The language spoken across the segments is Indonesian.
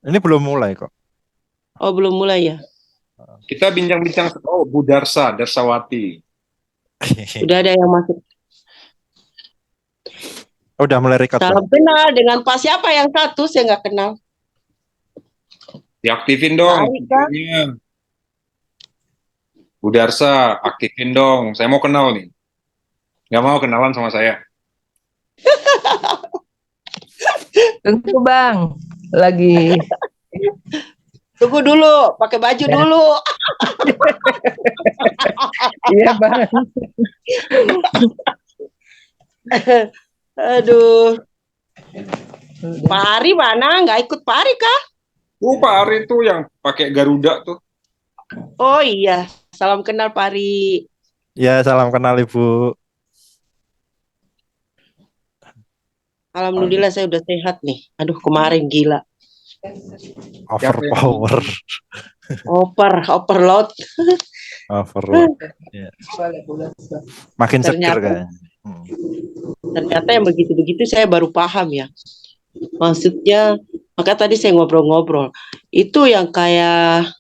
Ini belum mulai kok. Oh, belum mulai ya. Kita bincang-bincang. Oh, Bu Darsawati. Udah ada yang masuk. Udah mulai record loh. Salam kenal dengan Pak siapa yang satu saya nggak kenal. Diaktifin dong. Arika. videonya. Bu Darsa, aktifin dong. Saya mau kenal nih. Nggak mau kenalan sama saya. Tunggu Bang, lagi Tunggu dulu, pakai baju dulu. iya Bang. Aduh. Pak Ari mana? Nggak ikut Pak Ari kah? Pak Ari tuh yang pakai Garuda tuh. Oh iya, salam kenal Pak Ari. Ya, salam kenal Ibu. Alhamdulillah saya udah sehat nih. Aduh kemarin gila. Overpower. Overload. Overload. Ya. Makin seger Ternyata. kan. Ternyata yang begitu-begitu saya baru paham ya. Maksudnya, maka tadi saya ngobrol-ngobrol. Itu yang kayak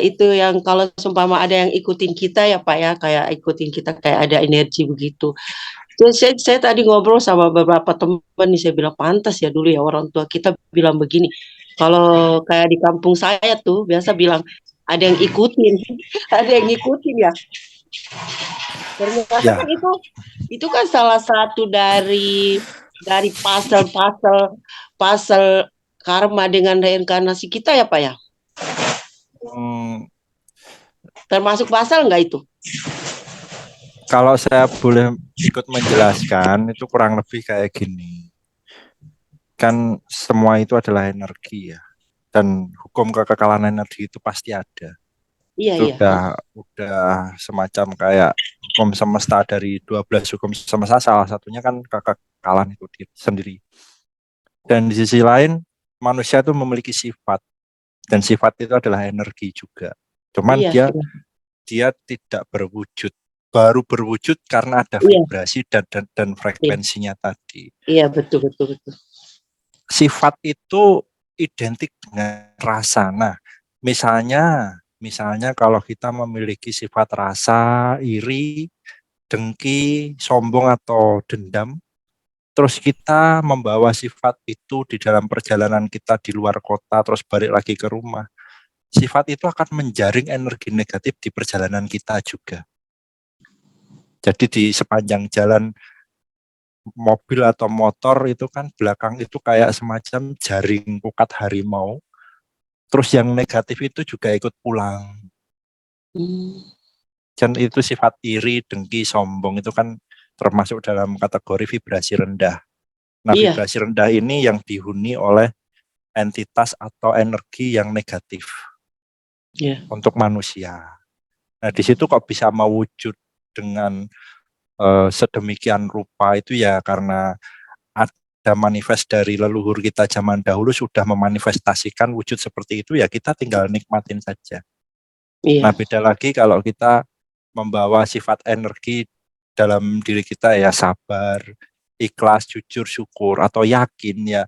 itu yang kalau seumpama ada yang ikutin kita ya Pak ya, kayak ikutin kita kayak ada energi begitu. Terus saya tadi ngobrol sama beberapa teman nih, saya bilang pantas ya dulu ya orang tua kita bilang begini. Kalau kayak di kampung saya tuh biasa bilang ada yang ikutin, ada yang ngikutin ya. Ternyata kan itu kan salah satu dari pasal karma dengan reinkarnasi kita ya Pak ya. Termasuk pasal nggak itu? Kalau saya boleh ikut menjelaskan, itu kurang lebih kayak gini. Kan semua itu adalah energi ya. Dan hukum kekekalan energi itu pasti ada. Iya. Udah semacam kayak hukum semesta dari 12 hukum semesta, salah satunya kan kekekalan itu sendiri. Dan di sisi lain, manusia itu memiliki sifat. Dan sifat itu adalah energi juga. Cuman dia tidak berwujud. Baru berwujud karena ada vibrasi dan frekuensinya tadi. Iya, betul. Sifat itu identik dengan rasa. Nah, misalnya kalau kita memiliki sifat rasa, iri, dengki, sombong atau dendam, terus kita membawa sifat itu di dalam perjalanan kita di luar kota, terus balik lagi ke rumah. Sifat itu akan menjaring energi negatif di perjalanan kita juga. Jadi di sepanjang jalan mobil atau motor itu kan belakang itu kayak semacam jaring pukat harimau. Terus yang negatif itu juga ikut pulang. Dan itu sifat iri, dengki, sombong itu kan termasuk dalam kategori vibrasi rendah. Nah, vibrasi rendah ini yang dihuni oleh entitas atau energi yang negatif untuk manusia. Nah, di situ kok bisa mewujud dengan sedemikian rupa itu ya karena ada manifest dari leluhur kita zaman dahulu sudah memanifestasikan wujud seperti itu, ya kita tinggal nikmatin saja. Nah, beda lagi kalau kita membawa sifat energi dalam diri kita ya sabar, ikhlas, jujur, syukur, atau yakin ya.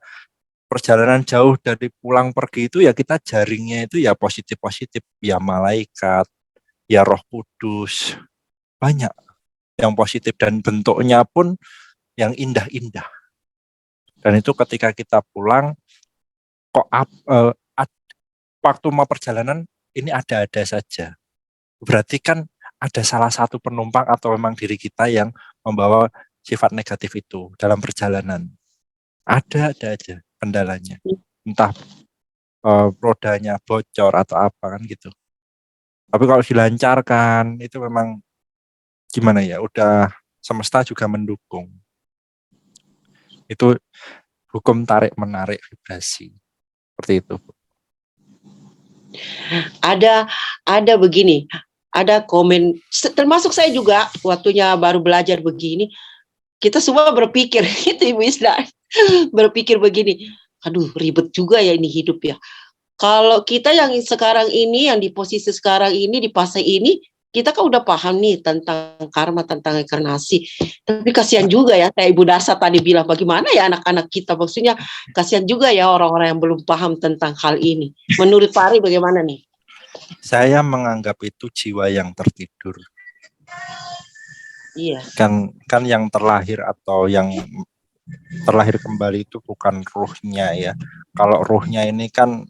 Perjalanan jauh dari pulang pergi itu ya kita jaringnya itu ya positif-positif, ya malaikat, ya Roh Kudus, banyak yang positif dan bentuknya pun yang indah-indah. Dan itu ketika kita pulang kok waktu mau perjalanan ini ada-ada saja. Berarti kan ada salah satu penumpang atau memang diri kita yang membawa sifat negatif itu dalam perjalanan. Ada aja kendalanya. Entah rodanya bocor atau apa kan gitu. Tapi kalau dilancarkan itu memang gimana ya, udah semesta juga mendukung. Itu hukum tarik-menarik vibrasi. Seperti itu. Ada begini, ada komen, termasuk saya juga waktunya baru belajar begini, kita semua berpikir, itu Ibu Isda, berpikir begini, aduh ribet juga ya ini hidup ya. Kalau kita yang sekarang ini, yang di posisi sekarang ini, di fase ini, kita kan udah paham nih tentang karma, tentang inkarnasi. Tapi kasihan juga ya, kayak Ibu Darsa tadi bilang, bagaimana ya anak-anak kita? Maksudnya kasihan juga ya orang-orang yang belum paham tentang hal ini. Menurut Pak Ari bagaimana nih? Saya menganggap itu jiwa yang tertidur. Iya. Kan yang terlahir atau yang terlahir kembali itu bukan ruhnya ya. Kalau ruhnya ini kan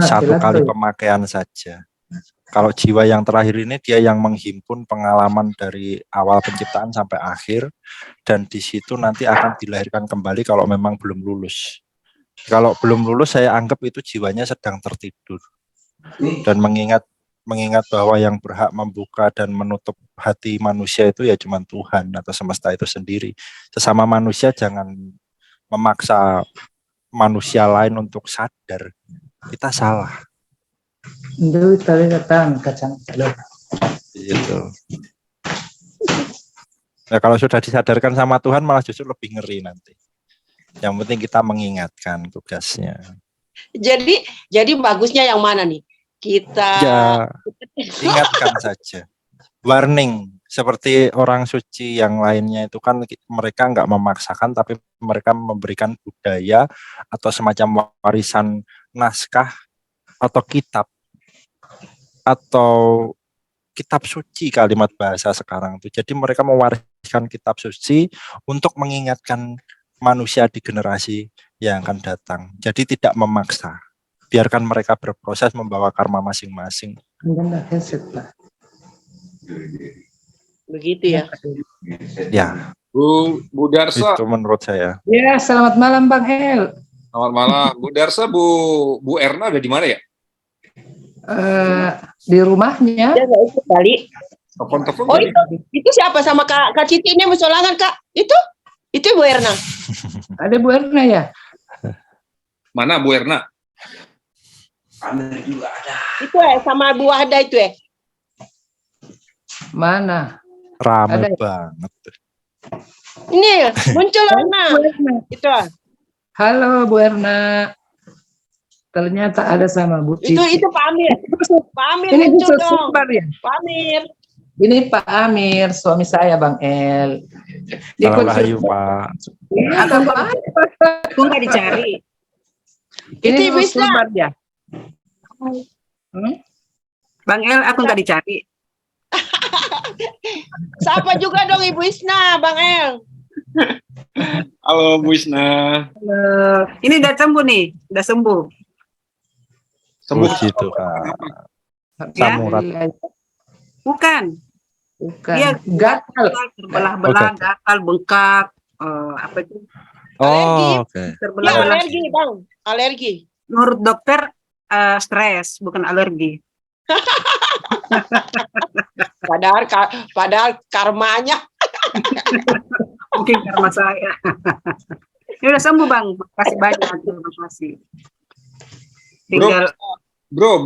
satu kali pemakaian saja. Kalau jiwa yang terakhir ini dia yang menghimpun pengalaman dari awal penciptaan sampai akhir, dan di situ nanti akan dilahirkan kembali kalau memang belum lulus. Kalau belum lulus saya anggap itu jiwanya sedang tertidur dan mengingat bahwa yang berhak membuka dan menutup hati manusia itu ya cuma Tuhan atau semesta itu sendiri. Sesama manusia jangan memaksa manusia lain untuk sadar. Kita salah. Itu tadi datang kacang Gitu. Nah, kalau sudah disadarkan sama Tuhan malah justru lebih ngeri nanti. Yang penting kita mengingatkan tugasnya. Jadi bagusnya yang mana nih? Kita Ya, ingatkan saja. Warning, seperti orang suci yang lainnya itu kan mereka nggak memaksakan, tapi mereka memberikan budaya atau semacam warisan naskah atau kitab suci kalimat bahasa sekarang itu. Jadi mereka mewariskan kitab suci untuk mengingatkan manusia di generasi yang akan datang. Jadi tidak memaksa. Biarkan mereka berproses membawa karma masing-masing. begitu ya. Ya, Bu Darsa, itu menurut saya. Ya, selamat malam Bang El. selamat malam. Bu Darsa, Bu Erna ada di mana ya? Di rumahnya. Dia nggak ikut kali. Telepon-telepon Oh tadi. itu siapa sama Kak Citi ini musolangan Kak? Itu Bu Erna. Ada Bu Erna ya? Mana Bu Erna? Itu sama Bu Wahda itu Mana? Rame Ada ya? banget. Ini muncul Erna. Bu Erna. Itu Halo Bu Erna. Ternyata ada sama Bu Cici. itu Pak Amir. Pak Amir Ini muncul bisa dong. sebar ya? Pak Amir. Ini Pak Amir, suami saya Bang El. Salam rahayu Pak. Atau Pak Aku nggak dicari. Itu Ini bisa. sebar ya? Bang El, aku nggak dicari. Sapa juga dong Ibu Isna, Bang El. Halo Bu Isna. Ini udah sembuh nih, udah sembuh. Sembuh. Puji Tuhan. Ya? Samurat. Bukan. Bukan. Dia Gatal. terbelah-belah, Oke. gatal, bengkak, apa itu? Alergi. Oh, oke. Ya, Terbelah-belah. alergi, Bang. Alergi. Menurut dokter stres, bukan alergi. Padahal karmanya. Mungkin karena saya. Ya udah sembuh Bang, makasih banyak, terima kasih. Tinggal Bro,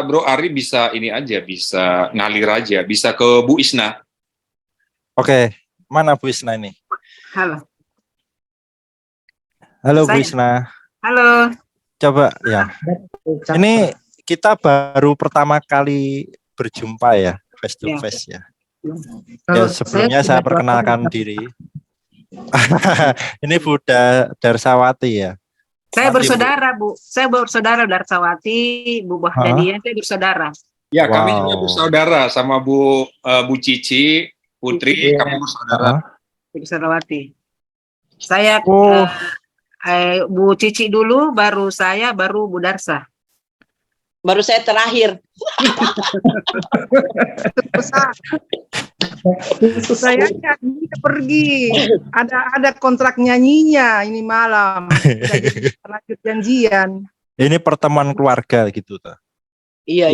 Bro Ari bisa ini aja, bisa ngalir aja, bisa ke Bu Isna. Oke, mana Bu Isna ini? halo, Halo Bu Saya. Isna. halo. Coba ya. Ini kita baru pertama kali berjumpa ya, face to Ya. face ya. Kalau Ya, sebelumnya saya sudah perkenalkan diri. Ini Bu Darsawati ya. Saya Nanti, bersaudara Bu, saya bersaudara Darsawati, Bu Wahdania, saya bersaudara. Ya, kami Wow. juga bersaudara sama Bu Cici, Putri, Cici. kami bersaudara. Bersaudawati. Saya Oh. Bu Cici dulu, baru saya, baru Bu Darsa. Baru saya terakhir. Sayangnya dia pergi. Ada kontrak nyanyinya ini malam. Jadi lanjut janjian. Ini pertemuan keluarga gitu tuh. Iya.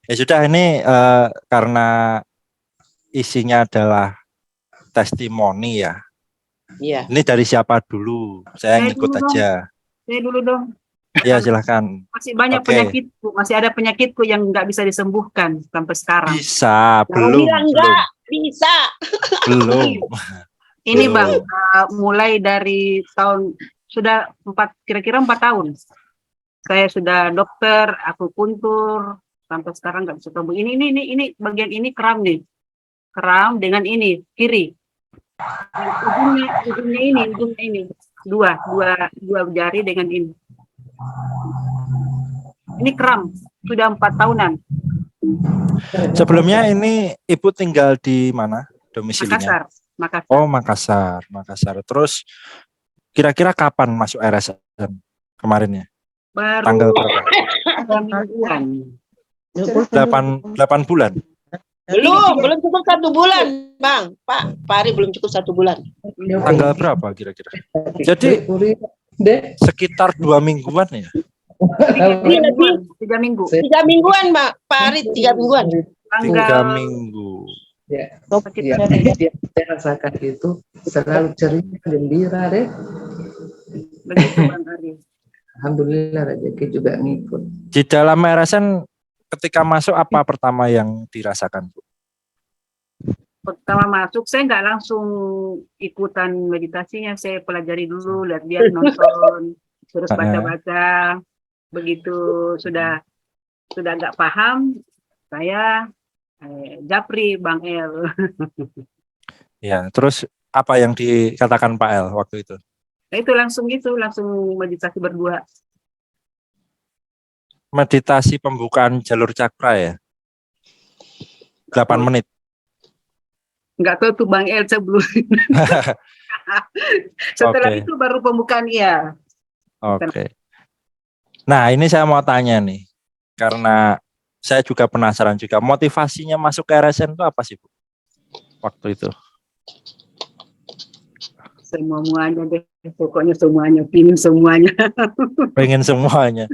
Ya sudah, ini karena isinya adalah testimoni ya. Iya. Ini dari siapa dulu? Saya Saya ngikut dulu dong. aja. Saya dulu dong. Ya silahkan. Masih banyak Oke. penyakitku, masih ada penyakitku yang nggak bisa disembuhkan sampai sekarang. Bisa, Kamu belum, bilang enggak bisa. belum. Ini Belum. Bang, mulai dari tahun kira-kira 4 tahun. Saya sudah dokter, akupuntur, sampai sekarang nggak bisa tumbuh. Ini bagian ini kram nih, kram dengan ini kiri. Ujungnya ini, dua jari dengan ini. Ini kram, sudah 4 tahunan. Sebelumnya ini Ibu tinggal di mana domisilinya? Makassar. Oh, Makassar. Terus kira-kira kapan masuk RSN kemarin ya? Baru Tanggal berapa? 3 mingguan. 8 bulan. Belum cukup 1 bulan, Bang. Pak Ari belum cukup 1 bulan. Tanggal berapa kira-kira? Jadi sekitar 2 mingguan ya? 3 minggu. 3 mingguan, Pak Ari, 3 mingguan. 3 minggu. Ya, saya rasakan itu selalu ceria, gembira deh. Begitu Bang Ari. Alhamdulillah rezeki juga ngikut. Di dalam RSN ketika masuk apa pertama yang dirasakan, Bu? Pertama masuk saya nggak langsung ikutan meditasinya, saya pelajari dulu, lihat dia nonton, terus baca-baca. Begitu sudah nggak paham, saya japri Bang El. Ya, terus apa yang dikatakan Pak El waktu itu? Nah, itu langsung meditasi berdua. Meditasi pembukaan jalur cakra ya? 8 menit. Nggak tahu tuh Bang El sebelum. Setelah Oke. itu baru pembukaan ya. Oke. Nah, ini saya mau tanya nih, karena saya juga penasaran juga, motivasinya masuk ke RSN itu apa sih, Bu? Waktu itu. Semuanya deh, pokoknya semuanya, pin semuanya. Pengen semuanya.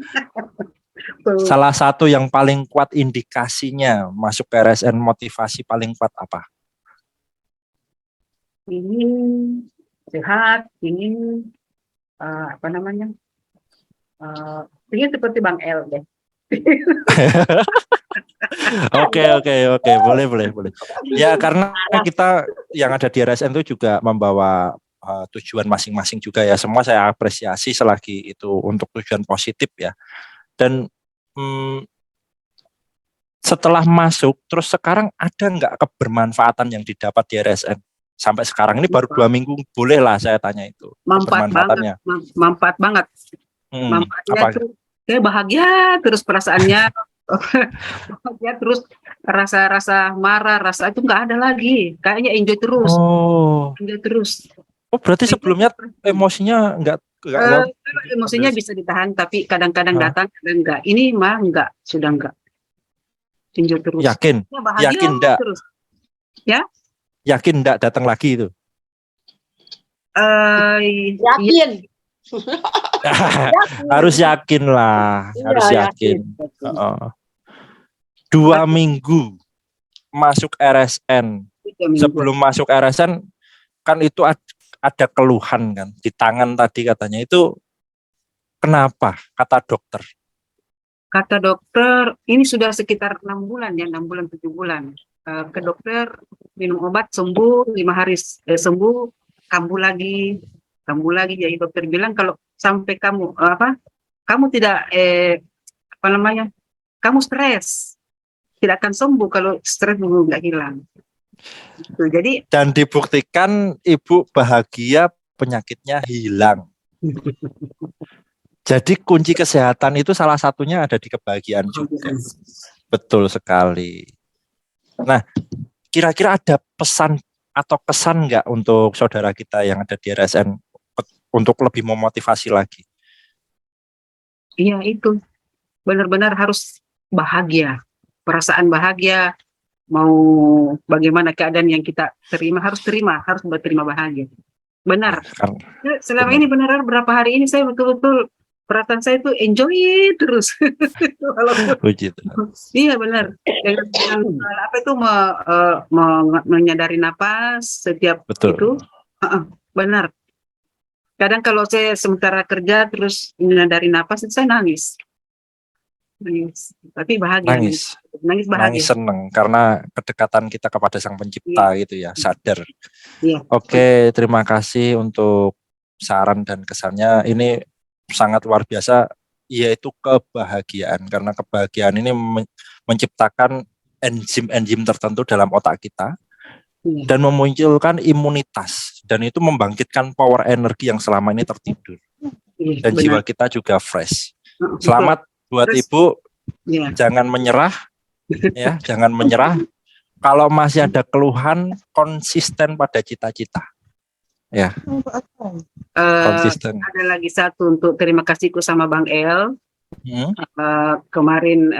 Salah satu yang paling kuat indikasinya masuk ke RSN, motivasi paling kuat apa? Ingin sehat, ingin ingin seperti Bang El deh. Oke, boleh. Ya, karena kita yang ada di RSN itu juga membawa tujuan masing-masing juga ya. Semua saya apresiasi selagi itu untuk tujuan positif ya. Dan setelah masuk, terus sekarang ada nggak kebermanfaatan yang didapat di RSN? Sampai sekarang ini baru 2 minggu, bolehlah saya tanya itu. Kebermanfaatannya. Manfaat banget. Manfaatnya Apa? tuh kayak bahagia terus perasaannya. Bahagia terus, rasa marah, rasa itu nggak ada lagi. Kayaknya enjoy terus. Enjoy terus. Oh, berarti sebelumnya emosinya nggak emosinya bisa ditahan, tapi kadang-kadang datang, kadang enggak. Ini mah enggak, sudah enggak. Enjoy terus. Yakin? Bahagia Yakin enggak? terus. Ya? Yakin enggak datang lagi itu? Yakin. Harus yakin lah, harus yakin. 2 minggu masuk RSN. Sebelum masuk RSN kan itu ada keluhan kan di tangan tadi katanya, itu kenapa kata dokter? Kata dokter ini sudah sekitar 6 bulan ya, 6 bulan 7 bulan. Ke dokter minum obat sembuh 5 hari, sembuh kambuh lagi. Jadi dokter bilang kalau sampai kamu tidak kamu stres, tidak akan sembuh kalau stres dulu nggak hilang. Jadi, dan dibuktikan Ibu bahagia, penyakitnya hilang. Jadi kunci kesehatan itu salah satunya ada di kebahagiaan juga. Betul sekali. Nah, kira-kira ada pesan atau kesan nggak untuk saudara kita yang ada di RSN untuk lebih memotivasi lagi? Iya, itu benar-benar harus bahagia, perasaan bahagia. Mau bagaimana keadaan yang kita terima, harus berterima bahagia. Benar. Selama ini benar berapa hari ini saya betul-betul perasaan saya itu enjoy terus. Iya benar. Dengan apa itu menyadari napas setiap itu. Benar. Kadang kalau saya sementara kerja terus menyadari napas itu saya nangis. Tapi bahagia. Nangis bahagia. Nangis seneng karena kedekatan kita kepada Sang Pencipta gitu ya, sadar. Iya. Oke, terima kasih untuk saran dan kesannya. Ini sangat luar biasa, yaitu kebahagiaan, karena kebahagiaan ini menciptakan enzim-enzim tertentu dalam otak kita Iya. dan memunculkan imunitas, dan itu membangkitkan power energi yang selama ini tertidur, Iya, dan jiwa benar. kita juga fresh. Betul. Selamat buat Terus- Ibu, Iya. jangan menyerah ya, jangan menyerah. Kalau masih ada keluhan, konsisten pada cita-cita. Ya, konsisten. Ada lagi satu untuk terima kasihku sama Bang El. Hmm? Kemarin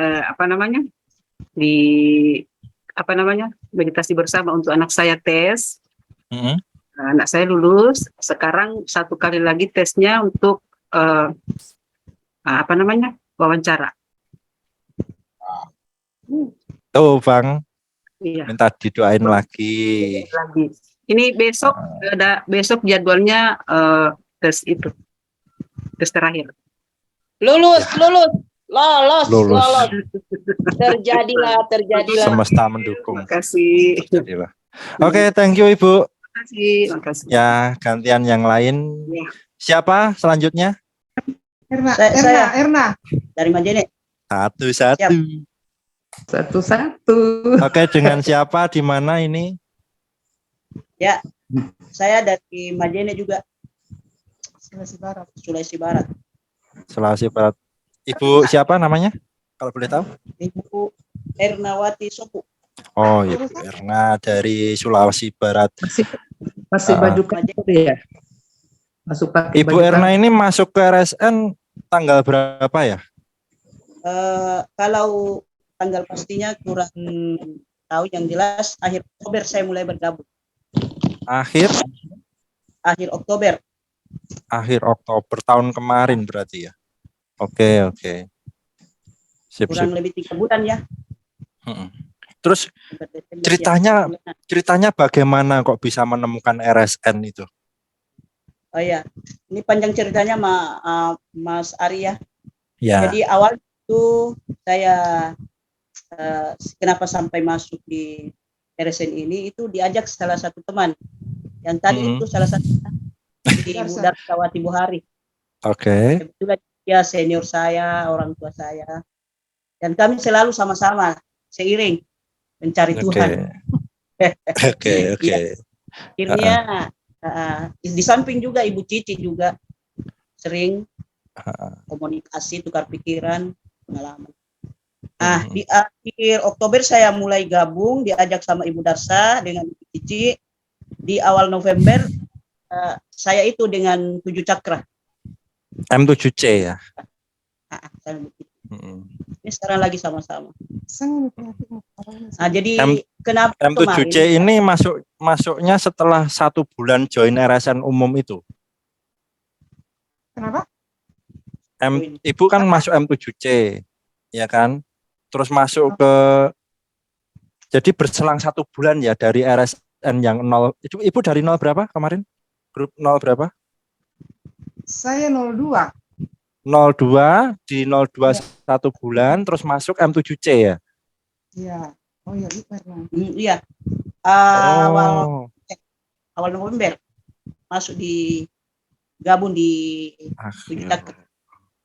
meditasi bersama untuk anak saya tes. Hmm? Anak saya lulus. Sekarang 1 kali lagi tesnya untuk wawancara. Tuh Bang, Iya. minta didoain lagi. Lagi. Ini besok jadwalnya tes itu. Tes terakhir. Lulus, lolos. Lulus. Terjadilah. Semesta mendukung. Terima kasih. Jadilah. Oke, thank you Ibu. Terima kasih. Ya, gantian yang lain. Ya. Siapa selanjutnya? Erna. Dari Majene. Satu-satu. Satu-satu. Oke, dengan siapa, di mana ini? Saya dari Majene juga, Sulawesi Barat. Sulawesi Barat. Ibu siapa namanya? Kalau boleh tahu? Ibu Ernawati Sopu. Oh, Ibu Erna dari Sulawesi Barat. Masih baju kantor ya? Masuk pakai Ibu baju Erna ini masuk ke RSN tanggal berapa ya? Kalau tanggal pastinya kurang tahu, yang jelas akhir Oktober saya mulai bergabung. Akhir Oktober. akhir Oktober tahun kemarin berarti ya. Oke. Sip. Kurang lebih 3 bulan ya. Mm-mm. Terus ceritanya bagaimana kok bisa menemukan RSN itu? Oh ya, ini panjang ceritanya Mas Ari ya. Ya. Jadi awal itu saya kenapa sampai masuk di RSN ini itu diajak salah satu teman. Yang tadi itu salah satu Ibu Darsawati Buhari. Oke. Kebetulan dia senior saya, orang tua saya. Dan kami selalu sama-sama seiring mencari Tuhan. Oke. Akhirnya di samping juga Ibu Cici juga sering komunikasi, tukar pikiran, pengalaman. Di akhir Oktober saya mulai gabung, diajak sama Ibu Darsa dengan Ibu Cici. Di awal November saya itu dengan 7 cakra. M7C ya. Ini sekarang lagi sama-sama. Jadi kenapa M7C ini masuknya setelah 1 bulan join RSN umum itu. Kenapa? Ibu kan masuk M7C, ya kan? Terus masuk ke, jadi berselang 1 bulan ya dari RSN yang 0. Ibu dari 0 berapa kemarin? Grup 0 berapa? Saya 02. 02, di 02 1 bulan, terus masuk M7C ya? Iya. Oh iya, Iya. Awal November masuk gabung di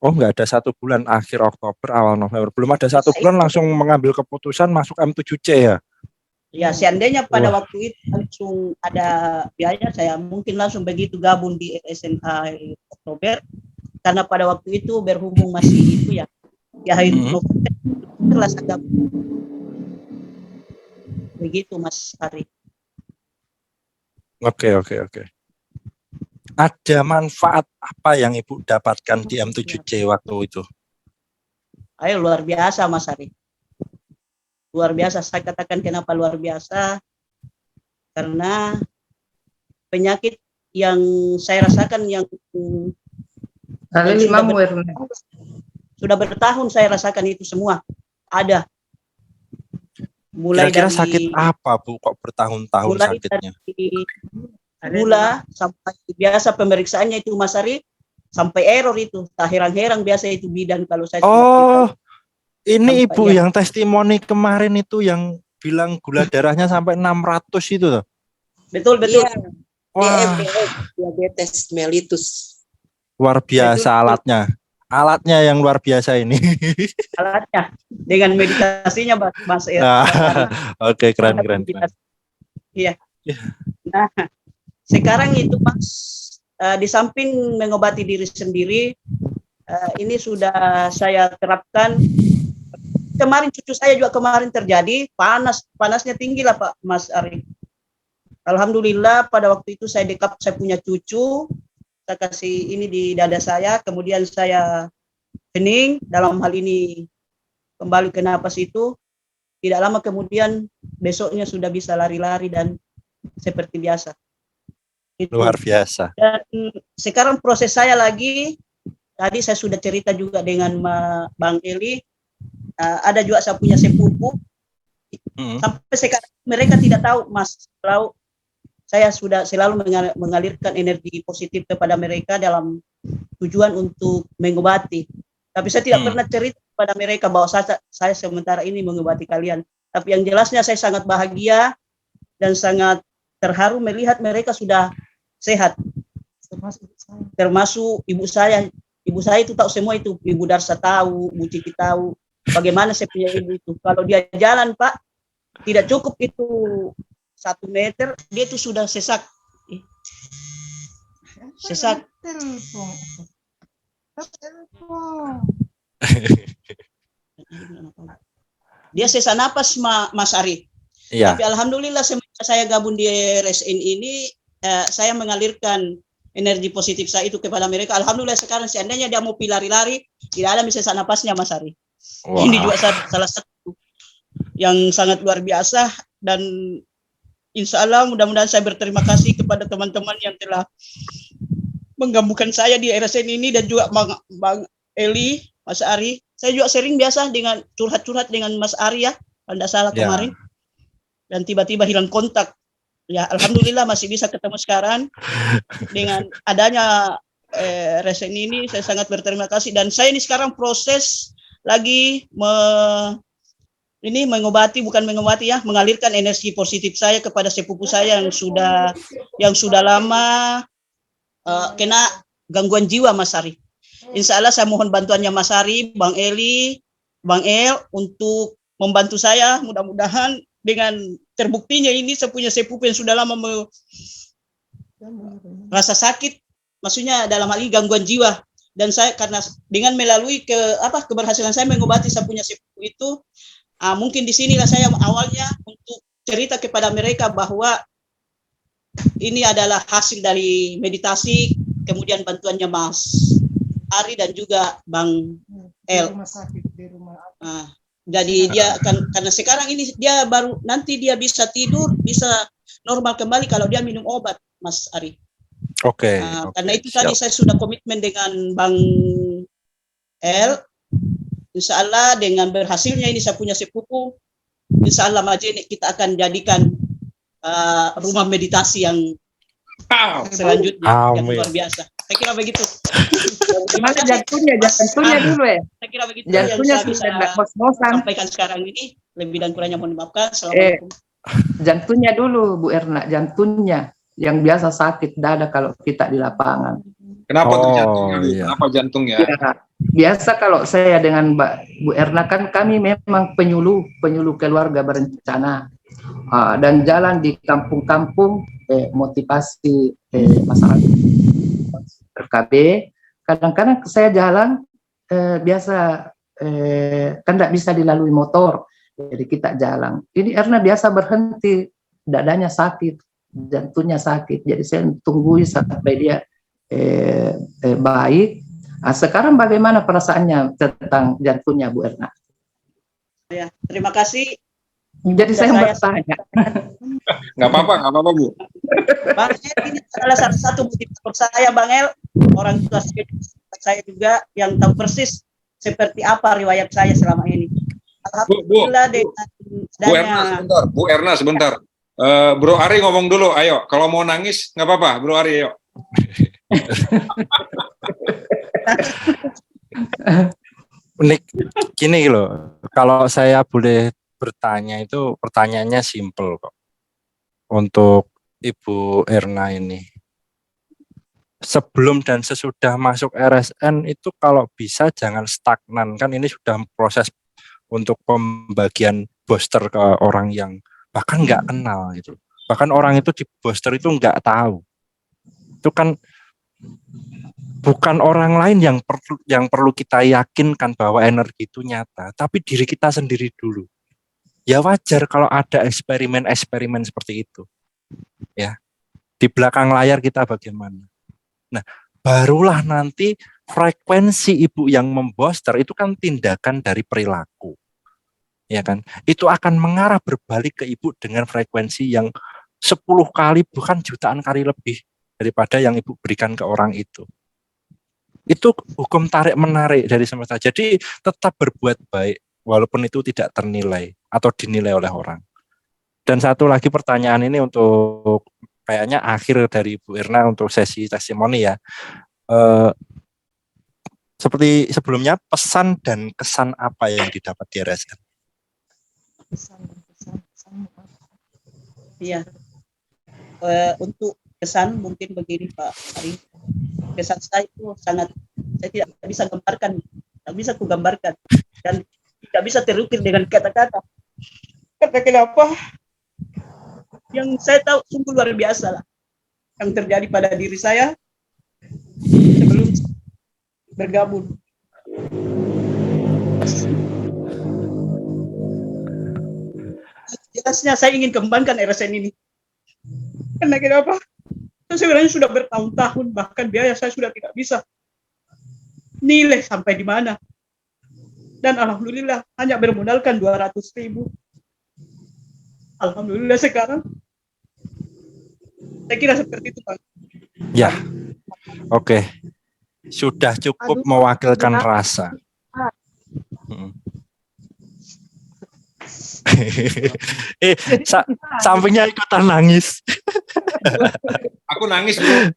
Oh, nggak ada 1 bulan, akhir Oktober, awal November. Belum ada 1 bulan langsung mengambil keputusan masuk M7C ya? Ya, seandainya pada waktu itu langsung ada biaya, saya mungkin langsung begitu gabung di SNA Oktober. Karena pada waktu itu berhubung masih itu ya, di akhir November lah saya gabung. Begitu Mas Ari. Oke. Ada manfaat apa yang Ibu dapatkan di M7C waktu itu? Ayo, luar biasa Mas Ari. Luar biasa, saya katakan kenapa luar biasa, karena penyakit yang saya rasakan yang sudah bertahun saya rasakan itu semua ada. Mulai Kira-kira dari sakit apa Bu kok bertahun-tahun sakitnya? Gula sampai biasa pemeriksaannya itu Mas Ari sampai error itu, tak heran-heran biasa itu bidan kalau saya. Ini Ibu yang testimoni kemarin itu yang bilang gula darahnya sampai 600 itu loh. Betul. Wah, diabetes mellitus. luar biasa alatnya. Alatnya yang luar biasa ini. alatnya dengan meditasinya Mas Nah, karena oke, keren. meditasi. Iya. Nah, sekarang itu Mas di samping mengobati diri sendiri, ini sudah saya terapkan. Kemarin cucu saya juga kemarin terjadi panasnya tinggi lah Pak Mas Ari. Alhamdulillah pada waktu itu saya dekap saya punya cucu, saya kasih ini di dada saya, kemudian saya hening, dalam hal ini kembali ke napas itu, tidak lama kemudian besoknya sudah bisa lari-lari dan seperti biasa. Itu. Luar biasa. Dan sekarang proses saya lagi, tadi saya sudah cerita juga dengan Bang Eli, ada juga saya punya sepupu, sampai sekarang mereka tidak tahu Mas, kalau saya sudah selalu mengalirkan energi positif kepada mereka dalam tujuan untuk mengobati. Tapi saya tidak pernah cerita kepada mereka bahwa saya sementara ini mengobati kalian. Tapi yang jelasnya saya sangat bahagia dan sangat terharu melihat mereka sudah sehat. Termasuk ibu saya. Ibu saya itu tahu semua itu. Ibu Darsa tahu, Bu Cici tahu. Bagaimana saya punya ibu itu. Kalau dia jalan Pak, tidak cukup itu 1 meter, dia itu sudah sesak. Sesak. Dia sesak napas Mas Ari. Iya. Tapi alhamdulillah semenjak saya gabung di RSN ini, saya mengalirkan energi positif saya itu kepada mereka. Alhamdulillah sekarang seandainya dia mau lari-lari, tidak ada sesak napasnya Mas Ari. Wah. Ini juga salah satu yang sangat luar biasa, dan insya Allah mudah-mudahan saya berterima kasih kepada teman-teman yang telah menggabungkan saya di RSN ini, dan juga Bang Eli, Mas Ari. Saya juga sering biasa dengan curhat-curhat dengan Mas Ari ya, kalau tidak salah kemarin. Dan tiba-tiba hilang kontak. Ya alhamdulillah masih bisa ketemu sekarang. Dengan adanya RSN ini saya sangat berterima kasih, dan saya ini sekarang proses lagi bukan mengobati ya, mengalirkan energi positif saya kepada sepupu saya yang sudah lama kena gangguan jiwa Mas Ari. Insya Allah saya mohon bantuannya Mas Ari, Bang Eli, Bang El untuk membantu saya, mudah-mudahan dengan terbuktinya ini saya punya sepupu yang sudah lama rasa sakit, maksudnya dalam hal ini gangguan jiwa, dan saya karena dengan melalui keberhasilan saya mengobati saya punya sepupu itu, mungkin di sinilah saya awalnya untuk cerita kepada mereka bahwa ini adalah hasil dari meditasi, kemudian bantuannya Mas Ari dan juga Bang El. Jadi dia karena sekarang ini dia baru nanti dia bisa tidur, bisa normal kembali kalau dia minum obat, Mas Ari. Oke. Karena itu tadi saya sudah komitmen dengan Bang El. Insya Allah dengan berhasilnya ini saya punya sepupu, insya Allah Majene kita akan jadikan rumah meditasi yang selanjutnya yang luar biasa. Saya kira begitu. Gimana jantungnya dulu ya? Saya kira begitu Jantungnya yang bisa sampaikan sekarang ini. Lebih dan kurangnya mohon dimaafkan. Assalamualaikum. Jantungnya dulu Bu Erna, jantungnya yang biasa sakit dada kalau kita di lapangan. Kenapa tuh jantungnya? Iya. Kenapa jantungnya? Ya, biasa kalau saya dengan Bu Erna kan kami memang penyuluh keluarga berencana, dan jalan di kampung-kampung motivasi masyarakat RKB. Kadang-kadang saya jalan biasa kan tidak bisa dilalui motor, jadi kita jalan. Ini Erna biasa berhenti, dadanya sakit, jantungnya sakit, jadi saya tunggu sampai dia baik. Sekarang bagaimana perasaannya tentang jantungnya Bu Erna? Ya, terima kasih. Jadi saya bertanya. Nggak apa-apa Bu. Bang El ini adalah salah satu motivator saya, Bang El. Orang tua saya juga yang tahu persis seperti apa riwayat saya selama ini. Alhamdulillah dengan Bu Erna sebentar. Bro Ari ngomong dulu, ayo. Kalau mau nangis nggak apa-apa, Bro Ari, ayo. Gini loh, kalau saya boleh bertanya itu pertanyaannya simple kok. Untuk Ibu Erna ini. sebelum dan sesudah masuk RSN itu kalau bisa jangan stagnan, kan ini sudah proses untuk pembagian booster ke orang yang bahkan nggak kenal gitu. Bahkan orang itu di booster itu nggak tahu. Itu kan bukan orang lain yang perlu kita yakinkan bahwa energi itu nyata, tapi diri kita sendiri dulu. Ya wajar kalau ada eksperimen-eksperimen seperti itu. Ya. Di belakang layar kita bagaimana. Nah, barulah nanti frekuensi ibu yang membooster itu kan tindakan dari perilaku. Ya kan? Itu akan mengarah berbalik ke ibu dengan frekuensi yang 10 kali bukan jutaan kali lebih daripada yang ibu berikan ke orang itu. Itu hukum tarik menarik dari semesta. Jadi tetap berbuat baik walaupun itu tidak ternilai atau dinilai oleh orang. Dan satu lagi pertanyaan ini untuk kayaknya akhir dari Bu Irna untuk sesi testimoni ya. Seperti sebelumnya, pesan dan kesan apa yang didapat di RSN? Pesan. Iya. Untuk kesan mungkin begini Pak Ari. Kesan saya itu saya tidak bisa gambarkan, tidak bisa kugambarkan dan tidak bisa terukir dengan kata-kata. Karena kenapa? Yang saya tahu sungguh luar biasa lah yang terjadi pada diri saya sebelum bergabung. Jelasnya saya ingin kembangkan RSN ini. Karena kenapa? Saya sebenarnya sudah bertahun-tahun, bahkan biaya saya sudah tidak bisa nilai sampai di mana. Dan alhamdulillah hanya bermodalkan 200.000. Alhamdulillah sekarang saya kira seperti itu Pak. Ya, oke. Sudah cukup mewakilkan rasa. Sampingnya ikutan nangis. Aku nangis bro.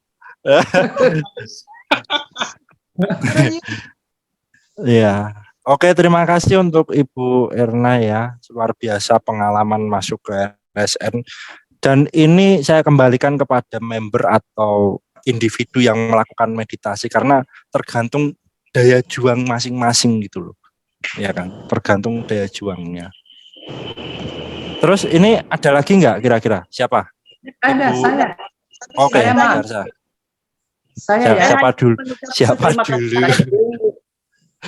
Ya, oke, terima kasih untuk Ibu Irna ya, luar biasa pengalaman masuk ke RSN. Dan ini saya kembalikan kepada member atau individu yang melakukan meditasi karena tergantung daya juang masing-masing gitu loh, ya kan, tergantung daya juangnya. Terus ini ada lagi nggak kira-kira? Siapa? Ada, Ibu... saya. Oke, saya saya ya. siapa dulu? Siapa dulu?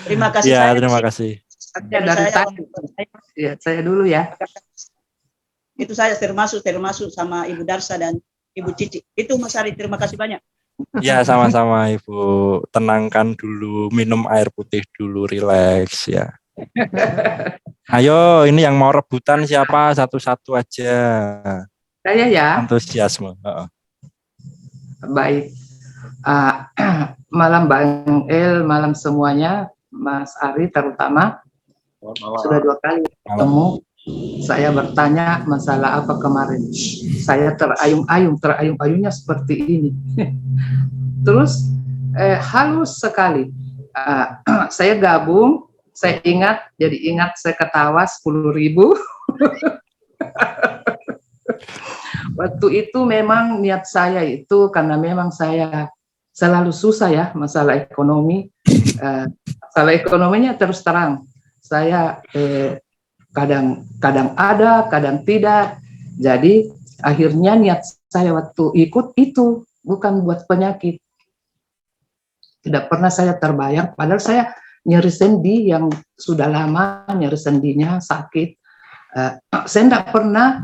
Terima kasih. Ya, saya terima kasih. Ya, dari tadi. Ya, saya dulu ya. Itu saya termasuk sama Ibu Darsa dan Ibu Cici. Itu Mas Ari, terima kasih banyak. Ya, sama-sama Ibu. Tenangkan dulu, minum air putih dulu, rileks ya. Ayo, ini yang mau rebutan siapa? Satu-satu aja. Saya ya. Antusiasme. Baik. Malam Bang El, malam semuanya, Mas Ari terutama. Sudah 2 kali ketemu. Saya bertanya masalah apa kemarin. Saya terayung-ayungnya seperti ini. Terus halus sekali. Saya gabung, saya ingat saya ketawa 10.000. Waktu itu memang niat saya itu karena memang saya selalu susah ya masalah ekonomi. Masalah ekonominya terus terang. Saya kadang ada, kadang tidak. Jadi akhirnya niat saya waktu ikut itu bukan buat penyakit. Tidak pernah saya terbayang, padahal saya nyeri sendi yang sudah lama, nyeri sendinya sakit. Saya tidak pernah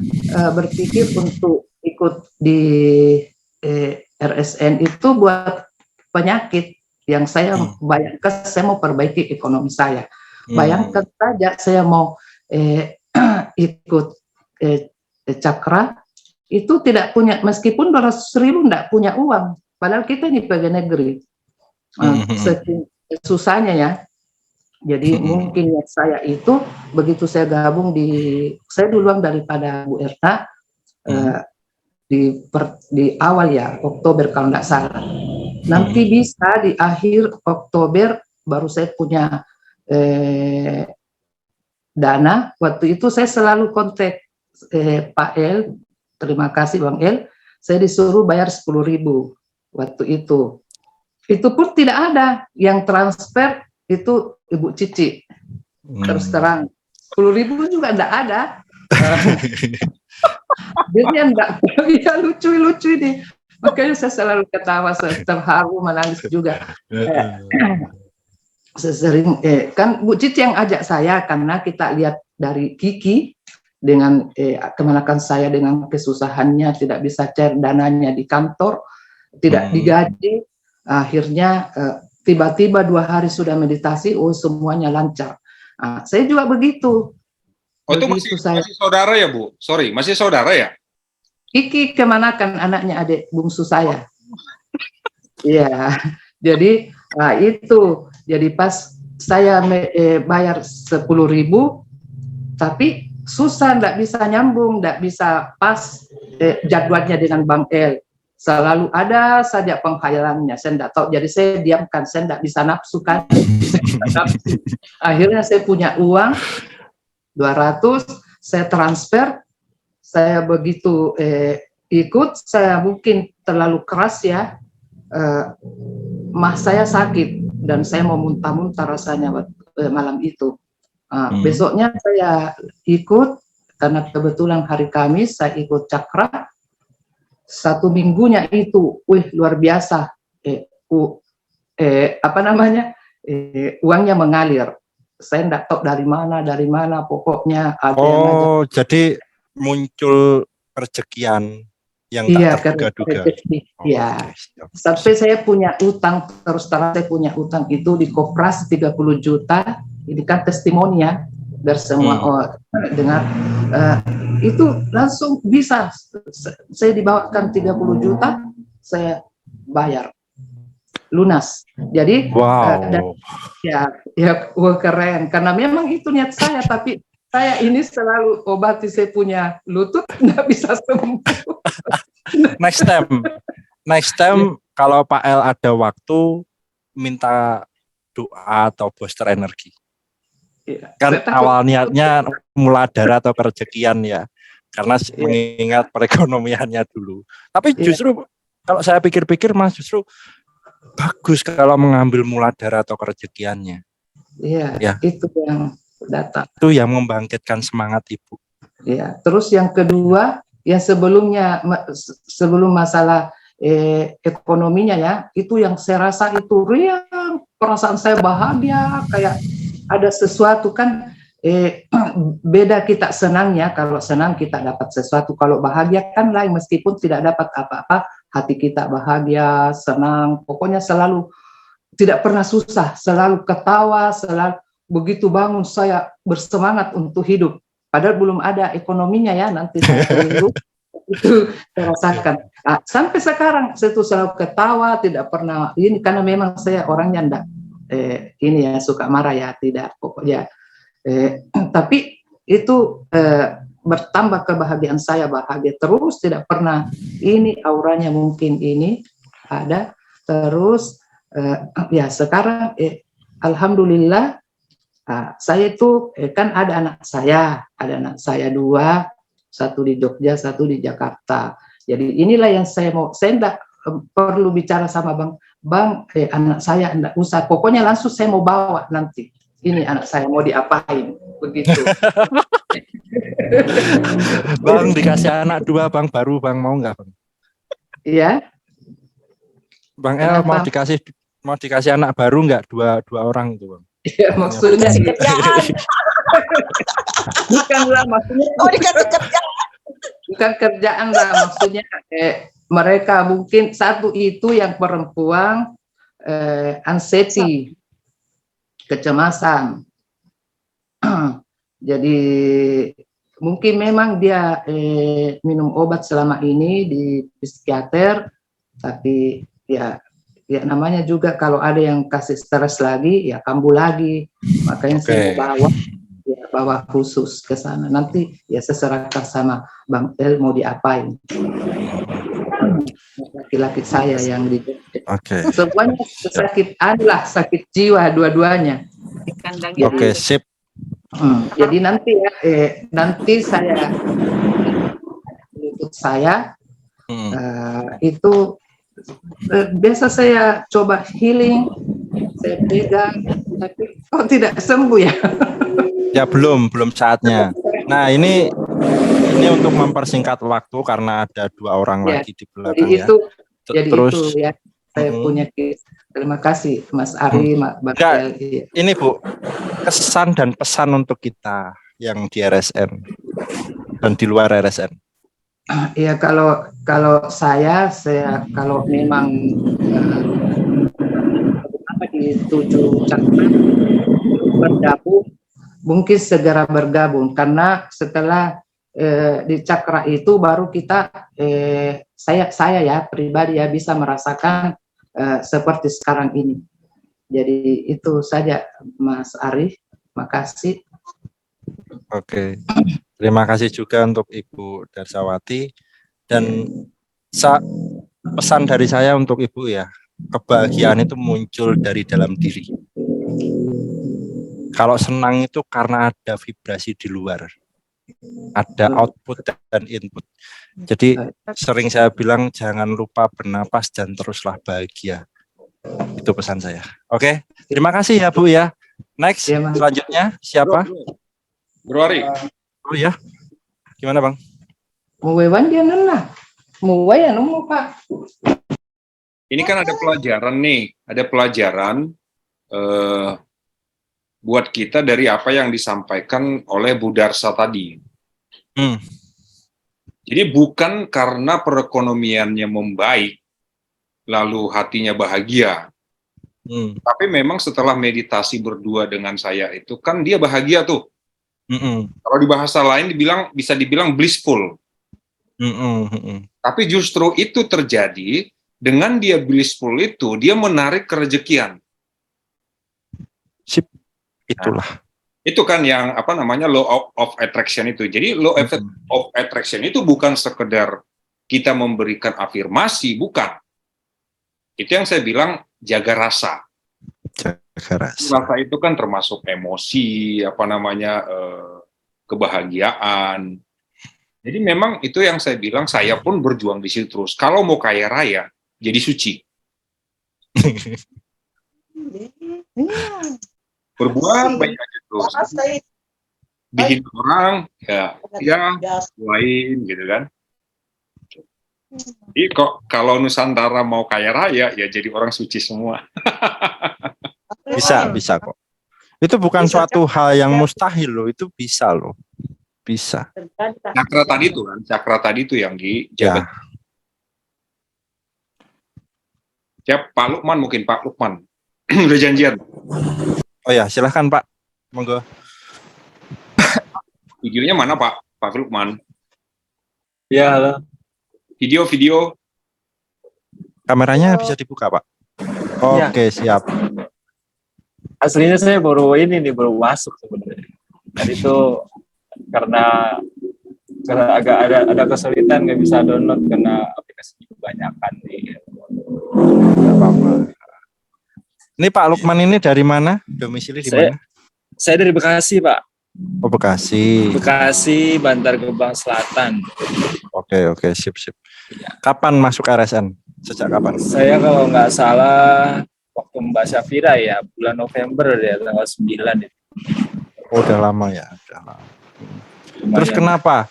berpikir untuk ikut di RSN itu buat penyakit yang saya bayangkan, saya mau perbaiki ekonomi saya. Bayangkan saja saya mau ikut cakra itu tidak punya, meskipun 200.000 tidak punya uang, padahal kita ini pegawai negeri. Susahnya ya. Jadi mungkin saya itu begitu saya gabung saya duluan daripada Bu Erna di awal ya Oktober kalau tidak salah. Nanti bisa di akhir Oktober baru saya punya dana. Waktu itu saya selalu kontak Pak El, terima kasih Bang El, saya disuruh bayar 10.000 waktu itu. itu pun tidak ada yang transfer, itu Ibu Cici. Terus terang 10.000 juga enggak ada. Dia enggak, ya lucu ini. Makanya saya selalu ketawa, terharu, menangis juga. Sesering kan Bu Cici yang ajak saya, karena kita lihat dari Kiki dengan kemenakan saya dengan kesusahannya, tidak bisa cair dananya di kantor, tidak digaji, akhirnya tiba-tiba 2 hari sudah meditasi, semuanya lancar. Saya juga begitu. Oh, itu masih saudara ya, Bu? Sorry, masih saudara ya? Kiki Kemanakan, anaknya adik bungsu saya. Iya, jadi itu. Jadi pas saya bayar 10.000, tapi susah, nggak bisa nyambung, nggak bisa pas jadwalnya dengan Bang El. Selalu ada saja penghayalannya, saya nggak tahu. Jadi saya diamkan, saya nggak bisa nafsu kan. Akhirnya saya punya uang 200, saya transfer. Saya begitu ikut, saya mungkin terlalu keras ya. Mah saya sakit dan saya mau muntah-muntah rasanya malam itu. Besoknya saya ikut, karena kebetulan hari Kamis saya ikut cakra. 1 minggunya itu, luar biasa. Uangnya mengalir. Saya enggak tahu dari mana, pokoknya ada yang ngajak. Jadi muncul rezekian yang tak terduga-duga. Iya. Sampai saya punya utang, terus terang saya punya utang itu di koperasi 30 juta. Ini kan testimoni ya, biar semua dengar. Itu langsung bisa, saya dibawakan 30 juta, saya bayar lunas. Jadi keren, karena memang itu niat saya, tapi saya ini selalu obati, saya punya lutut nggak bisa sembuh. Next time kalau Pak El ada waktu, minta doa atau booster energi. Kan awal niatnya muladara atau kerezekian ya, karena mengingat perekonomiannya dulu. Tapi justru kalau saya pikir-pikir, Mas, justru bagus kalau mengambil muladara atau kerezekiannya. Iya, itu yang datang. Itu yang membangkitkan semangat Ibu. Iya. Terus yang kedua, yang sebelum masalah ekonominya ya, itu yang saya rasa itu riang, perasaan saya bahagia, kayak ada sesuatu kan. Beda kita senangnya, kalau senang kita dapat sesuatu, kalau bahagia kan lain, meskipun tidak dapat apa-apa, hati kita bahagia, senang, pokoknya selalu tidak pernah susah, selalu ketawa, selalu begitu bangun saya bersemangat untuk hidup, padahal belum ada ekonominya ya, nanti itu saya rasakan. Sampai sekarang saya tuh selalu ketawa, tidak pernah ini, karena memang saya orangnya enggak ini ya, suka marah ya, tidak, pokoknya tapi itu bertambah kebahagiaan saya, bahagia terus, tidak pernah ini, auranya mungkin ini ada terus. Ya sekarang alhamdulillah, saya itu kan ada anak saya 2, 1 di Jogja, 1 di Jakarta. Jadi inilah yang saya mau, saya enggak perlu bicara sama bang anak saya enggak usah, pokoknya langsung saya mau bawa nanti. Ini anak saya mau diapain, begitu. Bang, dikasih anak 2, Bang, baru Bang, mau nggak, Bang? Iya. Bang El mau dikasih anak baru nggak, 2 orang itu, Bang? Iya, maksudnya bukanlah maksudnya. Dikasih kerjaan. Bukan kerjaan lah, maksudnya mereka mungkin satu itu yang perempuan anxiety, kecemasan. Jadi mungkin memang dia minum obat selama ini di psikiater, tapi ya namanya juga kalau ada yang kasih stres lagi ya kambuh lagi, makanya saya bawa khusus ke sana, nanti ya saya serahkan sama Bang El mau diapain. Laki-laki saya yang di semuanya sakit jiwa dua-duanya. Sip. Jadi nanti ya nanti saya lutut saya itu Biasa saya coba healing, saya pegang, tapi kok tidak sembuh ya? Ya belum saatnya. Nah ini untuk mempersingkat waktu karena ada 2 orang Ya, lagi di Jadi belakang ya. itu, jadi Terus itu ya. Saya punya terima kasih Mas Ari, Mas Bakel. Iya. ini Bu, kesan dan pesan untuk kita yang di RSN dan di luar RSN. Ya kalau saya kalau memang di 7 cakra bergabung, mungkin segera bergabung karena setelah di cakra itu baru kita saya ya pribadi ya bisa merasakan seperti sekarang ini. Jadi itu saja Mas Ari, makasih. Oke. Terima kasih juga untuk Ibu Darsawati dan pesan dari saya untuk Ibu ya, kebahagiaan itu muncul dari dalam diri. Kalau senang itu karena ada vibrasi di luar, ada output dan input. Jadi sering saya bilang jangan lupa bernapas dan teruslah bahagia. Itu pesan saya. Oke, terima kasih ya Bu ya. Next, selanjutnya siapa? Bro Ari. Oh ya, gimana Bang? Muwewan dia nena, muwe ya nemu Pak. Ini kan ada pelajaran nih, buat kita dari apa yang disampaikan oleh Bu Darsa tadi. Jadi bukan karena perekonomiannya membaik, lalu hatinya bahagia. Tapi memang setelah meditasi berdua dengan saya itu kan dia bahagia tuh. Kalau di bahasa lain bisa dibilang blissful. Tapi justru itu terjadi dengan dia blissful itu, dia menarik kerejekian. Sip, itulah. Nah, itu kan yang law of attraction itu. Jadi law of attraction itu bukan sekedar kita memberikan afirmasi, bukan. Itu yang saya bilang jaga rasa. Rasa itu kan termasuk emosi, kebahagiaan. Jadi memang itu yang saya bilang, saya pun berjuang di situ terus. Kalau mau kaya raya, jadi suci. Berbuat baik aja terus. Bikin orang, lain gitu kan. Jadi kalau Nusantara mau kaya raya, ya jadi orang suci semua. Bisa kok. Itu bukan suatu hal yang mustahil loh, itu bisa loh. Bisa. Cakra tadi itu yang dijaga. Ya, Pak Lukman mungkin, Pak Lukman. Udah janjian. Oh ya, silahkan Pak. Monggo. Videonya mana Pak Lukman? Ya, halo. Video. Kameranya bisa dibuka Pak. Oke, siap. Aslinya saya baru masuk sebenarnya. Dan itu karena agak ada kesulitan nggak bisa download karena aplikasinya kebanyakan nih. Apa-apa. Ini Pak Lukman ini dari mana? Domisili di mana? Saya dari Bekasi, Pak. Oh, Bekasi. Bekasi, Bantar Gebang Selatan. Oke, sip. Kapan masuk RSN? Sejak kapan? Saya kalau nggak salah waktu Mbak Syafira ya, bulan November ya, tanggal 9 itu. Oh, udah lama ya, Terus kenapa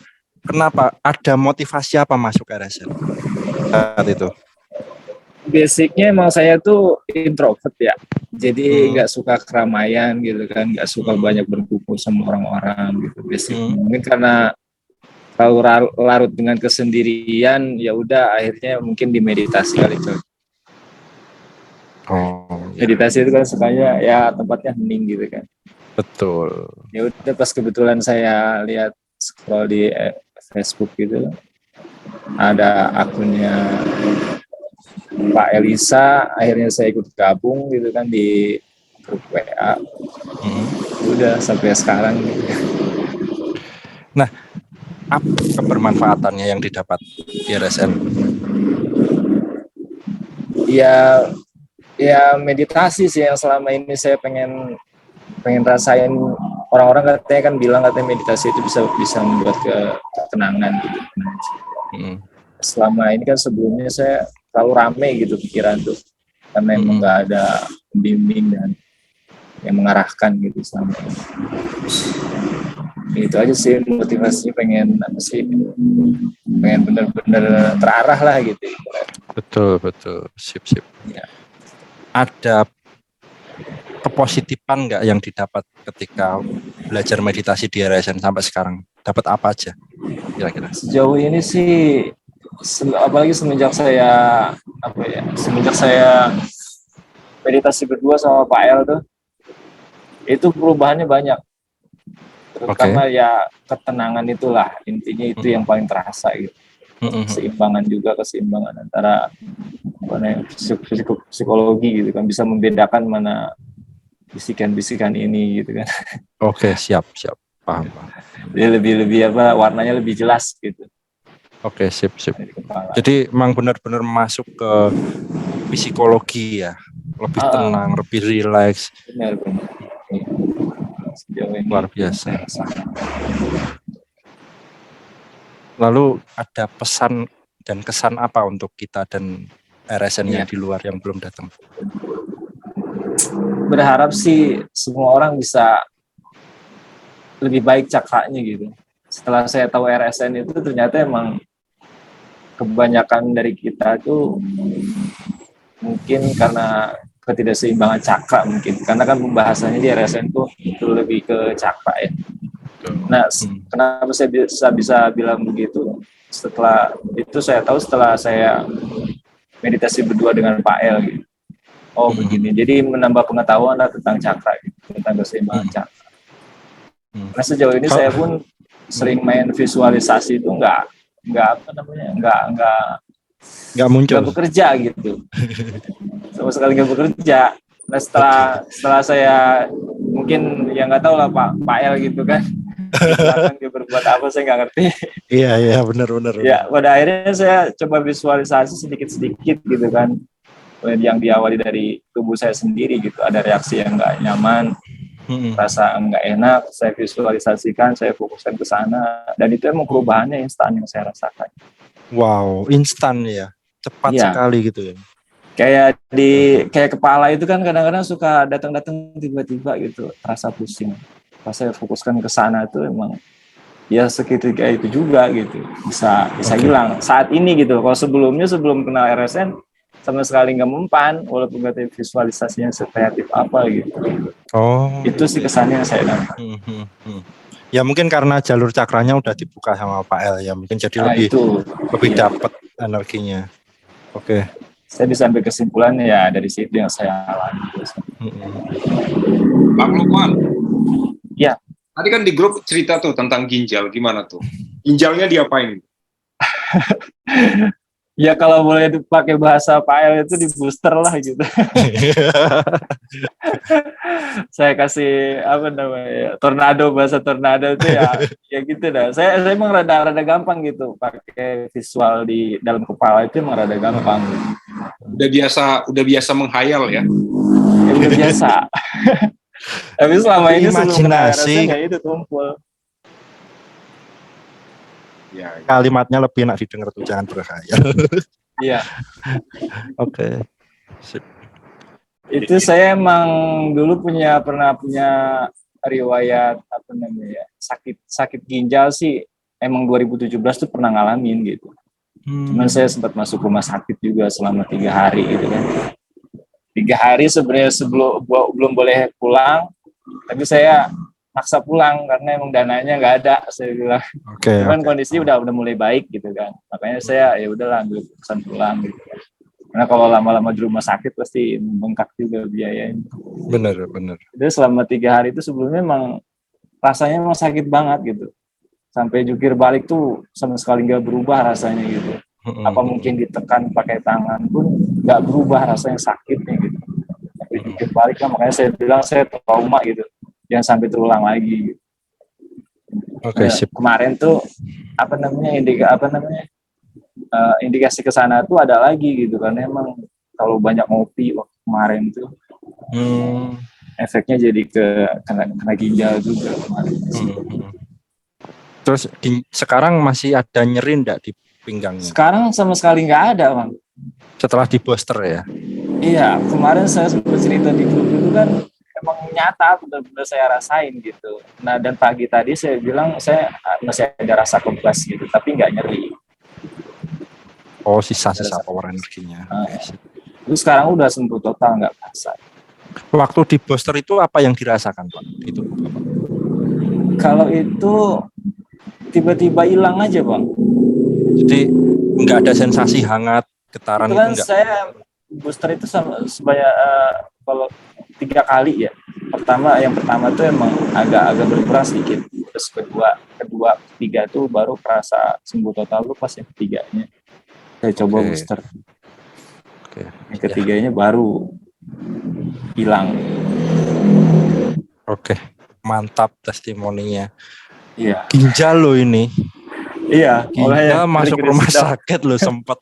ada motivasi apa masuk RSN saat itu? Basicnya emang saya tuh introvert ya, jadi nggak suka keramaian gitu kan, nggak suka banyak berkumpul sama orang-orang gitu. Basicnya mungkin karena kalau larut dengan kesendirian, ya udah akhirnya mungkin di meditasi kali itu. Meditasi itu kan sukanya ya tempatnya hening gitu kan. Betul. Ya udah pas kebetulan saya lihat scroll di Facebook gitu, ada akunnya Pak Elisa, akhirnya saya ikut gabung gitu kan di grup WA. Udah sampai sekarang gitu. Nah, apa kebermanfaatannya yang didapat di RSN? Ya meditasi sih yang selama ini saya pengen rasain. Orang-orang katanya meditasi itu bisa membuat ketenangan gitu. Selama ini kan sebelumnya saya terlalu rame gitu pikiran tuh, karena emang nggak ada pembimbing dan yang mengarahkan gitu sama. Itu aja sih motivasinya, pengen bener-bener terarah lah gitu. Betul. Sip. Ya. Ada kepositifan nggak yang didapat ketika belajar meditasi di RSN sampai sekarang? Dapat apa aja kira-kira? Sejauh ini sih, apalagi semenjak saya meditasi berdua sama Pak El tuh, itu perubahannya banyak. Terutama ya ketenangan itulah intinya, itu yang paling terasa gitu. Keseimbangan antara psikologi gitu kan, bisa membedakan mana bisikan-bisikan ini gitu kan. Oke, siap, paham. Dia lebih warnanya lebih jelas gitu. Oke, sip. Jadi memang benar-benar masuk ke psikologi ya, lebih tenang, lebih rileks. Benar. Luar biasa. Lalu ada pesan dan kesan apa untuk kita dan RSN-nya di luar yang belum datang? Berharap sih semua orang bisa lebih baik cakranya gitu. Setelah saya tahu RSN itu, ternyata emang kebanyakan dari kita tuh mungkin karena ketidakseimbangan cakra mungkin. Karena kan pembahasannya di RSN tuh itu lebih ke cakra ya. Nah, kenapa saya bisa bilang begitu? Setelah itu saya tahu setelah saya meditasi berdua dengan Pak El gitu. Oh begini, jadi menambah pengetahuan lah tentang cakra gitu, tentang keseimbangan cakra. Nah sejauh ini saya pun sering main visualisasi itu nggak muncul, nggak bekerja gitu, sama sekali nggak bekerja. Nah setelah saya mungkin yang nggak tahu lah Pak El gitu kan, dia berbuat apa saya nggak ngerti. Iya benar. Ya pada akhirnya saya coba visualisasi sedikit gitu kan, yang diawali dari tubuh saya sendiri gitu, ada reaksi yang nggak nyaman, rasa nggak enak, saya visualisasikan, saya fokuskan ke sana, dan itu emang perubahannya instan yang saya rasakan. Wow, instan ya, cepat sekali gitu ya. Kayak kepala itu kan kadang-kadang suka datang tiba-tiba gitu, rasa pusing. Pas saya fokuskan ke sana itu emang ya seketika itu juga gitu, bisa hilang saat ini gitu. Kalau sebelum kenal RSN sama sekali nggak mempan, walaupun nggak visualisasinya sekreatif apa gitu. Itu sih kesannya yang saya dapat. Ya mungkin karena jalur cakranya udah dibuka sama Pak El ya, mungkin jadi lebih dapat energinya. Oke. Saya bisa ambil kesimpulannya ya dari situ yang saya alami. Bang Lukman. Ya. Tadi kan di grup cerita tuh tentang ginjal, gimana tuh? Ginjalnya diapain? Ya kalau boleh dipakai bahasa Pak El itu di booster lah gitu. Saya kasih bahasa tornado itu ya gitu dah. Saya emang rada gampang gitu pakai visual di dalam kepala itu, emang rada gampang. Udah biasa menghayal ya? Udah biasa. Tapi selama ini imajinasi kayak itu tumpul. Ya. Kalimatnya lebih enak didengar tuh, jangan berkhayal. Iya. Oke. Itu saya emang dulu pernah punya riwayat sakit ginjal sih, emang 2017 tuh pernah ngalamin gitu. Cuman saya sempat masuk rumah sakit juga selama 3 hari gitu kan. 3 hari sebenarnya belum boleh pulang, tapi saya maksa pulang karena emang dananya nggak ada, saya bilang. Cuman kondisi udah mulai baik gitu kan, makanya saya ya udahlah ambil keputusan pulang gitu kan. Karena kalau lama-lama di rumah sakit pasti membengkak juga biayanya. Benar. Jadi selama 3 hari itu sebelumnya emang rasanya emang sakit banget gitu, sampai jungkir balik tuh sama sekali nggak berubah rasanya gitu. Apa mungkin ditekan pakai tangan pun nggak berubah rasanya sakitnya gitu. Sampai jungkir balik kan, makanya saya bilang saya trauma gitu. Jangan sampai terulang lagi. Kemarin tuh indikasi ke sana tuh ada lagi gitu kan. Emang kalau banyak ngopi waktu kemarin tuh efeknya jadi kena ginjal juga kemarin. Terus sekarang masih ada nyeri enggak di pinggangnya? Sekarang sama sekali nggak ada, Bang. Setelah di booster ya. Iya, kemarin saya sempat cerita di grup itu kan emang nyata benar-benar saya rasain gitu. Nah, dan pagi tadi saya bilang saya masih ada rasa kebas gitu, tapi nggak nyeri. Oh, sisa-sisa power energinya. Terus sekarang udah sembuh total, nggak kerasa. Waktu di booster itu apa yang dirasakan, Pak? Itu Bapak. Kalau itu tiba-tiba hilang aja, Bang. Jadi nggak ada sensasi hangat, getaran Itu itu kan enggak? saya booster itu sebanyak kalau 3 kali ya. Yang pertama tuh emang agak berkurang sedikit. Terus kedua, ketiga tuh baru kerasa sembuh total tuh pas yang ketiganya. Saya coba booster. Yang ketiganya baru hilang. Oke, mantap testimoninya. Iya. Ginjal loh ini. Iya. Ginjal masuk rumah sakit loh sempat.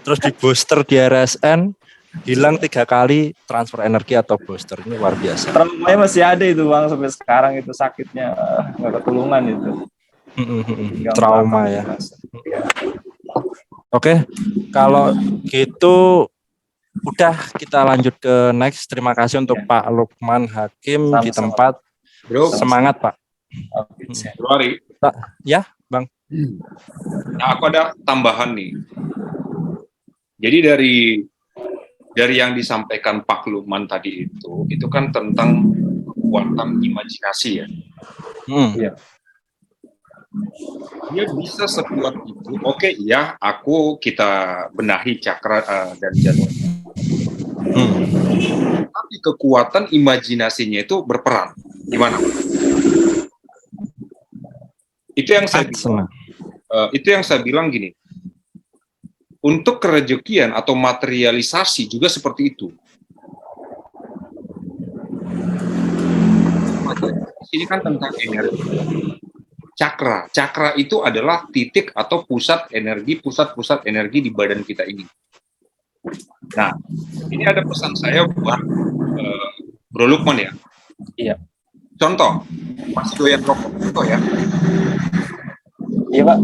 Terus di booster di RSN hilang 3 kali transfer energi atau booster, ini luar biasa. Traumanya masih ada itu Bang sampai sekarang, itu sakitnya nggak ketulungan itu. Trauma ya. Oke, kalau gitu udah kita lanjut ke next. Terima kasih untuk Pak Lukman Hakim di tempat. Bro, semangat Pak. Februari. Ya, Bang. Nah, aku ada tambahan nih. Jadi dari yang disampaikan Pak Lukman tadi itu kan tentang kekuatan imajinasi ya. Iya. Dia bisa sekuat itu. Oke, ya, kita benahi cakra dan jantung. Tapi kekuatan imajinasinya itu berperan. Gimana? Itu yang saya bilang gini. Untuk kerejekian atau materialisasi juga seperti itu. Ini kan tentang energi. Cakra itu adalah titik atau pusat energi di badan kita ini. Nah, ini ada pesan saya buat Bro Lukman ya. Iya. Contoh, masih doyan rokok itu ya? Iya Pak.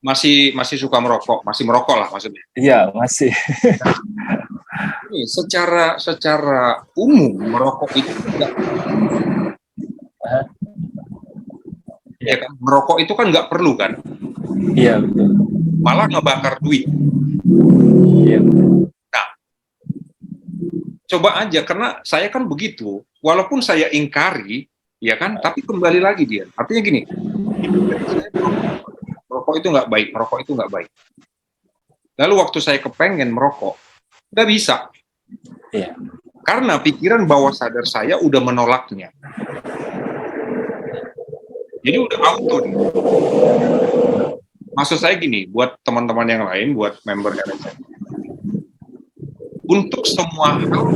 Masih suka merokok, masih merokok lah maksudnya. Iya, masih. Ini secara umum merokok itu enggak. Ya kan, merokok itu kan nggak perlu kan? Iya betul. Malah ngebakar duit. Iya. Nah, coba aja, karena saya kan begitu. Walaupun saya ingkari, ya kan, tapi kembali lagi dia. Artinya gini, merokok itu nggak baik. Lalu waktu saya kepengen merokok, nggak bisa. Iya. Karena pikiran bawah sadar saya udah menolaknya. Jadi udah auto nih. Maksud saya gini, buat teman-teman yang lain, buat member RSN. Untuk semua hal,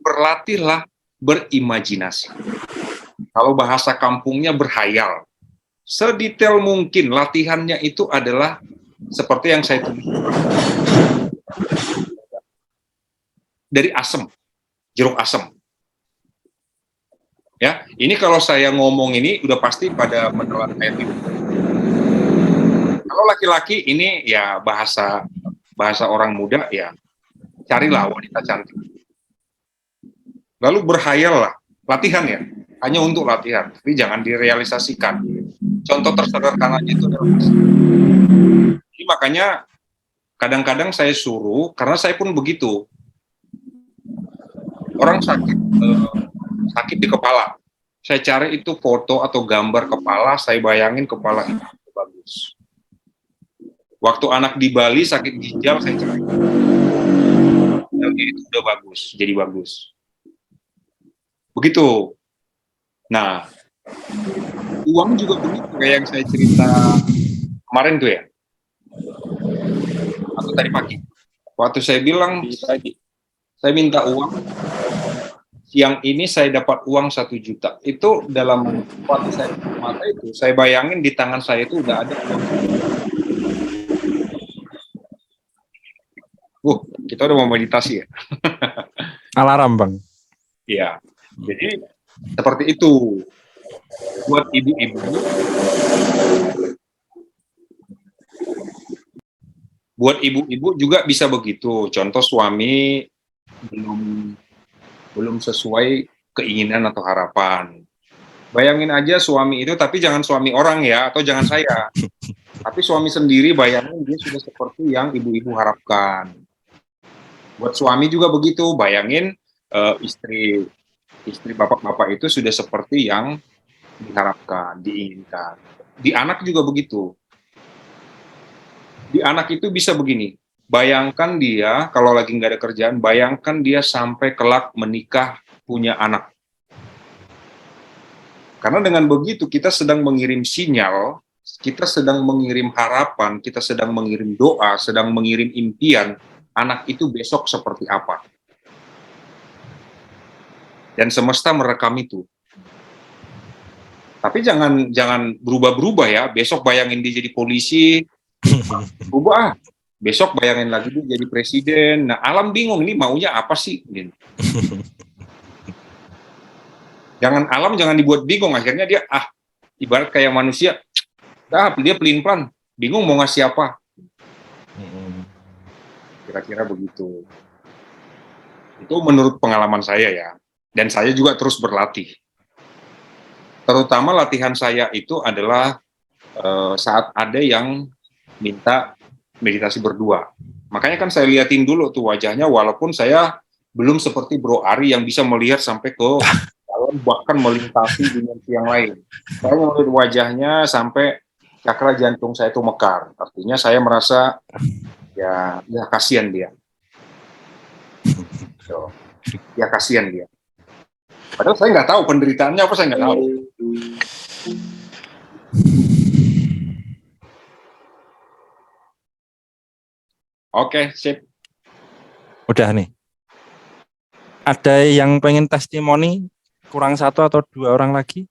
berlatihlah berimajinasi. Kalau bahasa kampungnya berhayal. Sedetail mungkin latihannya itu adalah seperti yang saya tulis. Dari asem, jeruk asem. Ya, ini kalau saya ngomong ini udah pasti pada menelan air minum. Kalau laki-laki ini ya bahasa orang muda ya, carilah wanita cantik. Lalu berhayal lah, latihan ya, hanya untuk latihan, tapi jangan direalisasikan. Contoh tersederhananya itu adalah jadi makanya kadang-kadang saya suruh, karena saya pun begitu. Orang sakit di kepala. Saya cari itu foto atau gambar kepala, saya bayangin kepala itu bagus. Waktu anak di Bali sakit ginjal, saya cari. Itu udah bagus, jadi bagus. Begitu. Nah, uang juga begitu, kayak yang saya cerita kemarin tuh ya. Atau tadi pagi. Waktu saya bilang, saya minta uang, siang ini saya dapat uang 1 juta. Itu dalam waktu saya mata itu, saya bayangin di tangan saya itu udah ada uang. Kita udah mau meditasi ya. Alarm Bang. Iya. Jadi seperti itu. Buat ibu-ibu Buat ibu-ibu juga bisa begitu. Contoh suami belum sesuai keinginan atau harapan. Bayangin aja suami itu, tapi jangan suami orang ya, atau jangan saya. Tapi suami sendiri, bayangin dia sudah seperti yang ibu-ibu harapkan. Buat suami juga begitu, bayangin istri bapak-bapak itu sudah seperti yang diharapkan, diinginkan. Di anak juga begitu. Di anak itu bisa begini, bayangkan dia kalau lagi nggak ada kerjaan, bayangkan dia sampai kelak menikah punya anak. Karena dengan begitu kita sedang mengirim sinyal, kita sedang mengirim harapan, kita sedang mengirim doa, sedang mengirim impian, anak itu besok seperti apa. Dan semesta merekam itu. Tapi jangan berubah-berubah ya, besok bayangin dia jadi polisi, berubah. Besok bayangin lagi dia jadi presiden. Nah, alam bingung, ini maunya apa sih? Gitu. Jangan dibuat bingung, akhirnya dia ibarat kayak manusia, dia pelin-pelan, bingung mau ngasih apa. Kira-kira begitu. Itu menurut pengalaman saya ya. Dan saya juga terus berlatih. Terutama latihan saya itu adalah saat ada yang minta meditasi berdua. Makanya kan saya liatin dulu tuh wajahnya, walaupun saya belum seperti Bro Ari yang bisa melihat sampai ke dalam, bahkan melintasi dimensi yang lain. Saya melihat wajahnya sampai cakra jantung saya itu mekar. Artinya saya merasa ya kasihan dia. So, ya kasihan dia. Padahal saya nggak tahu penderitaannya apa, saya nggak tahu. Oke, sip. Udah nih. Ada yang pengen testimoni, kurang 1 atau 2 orang lagi?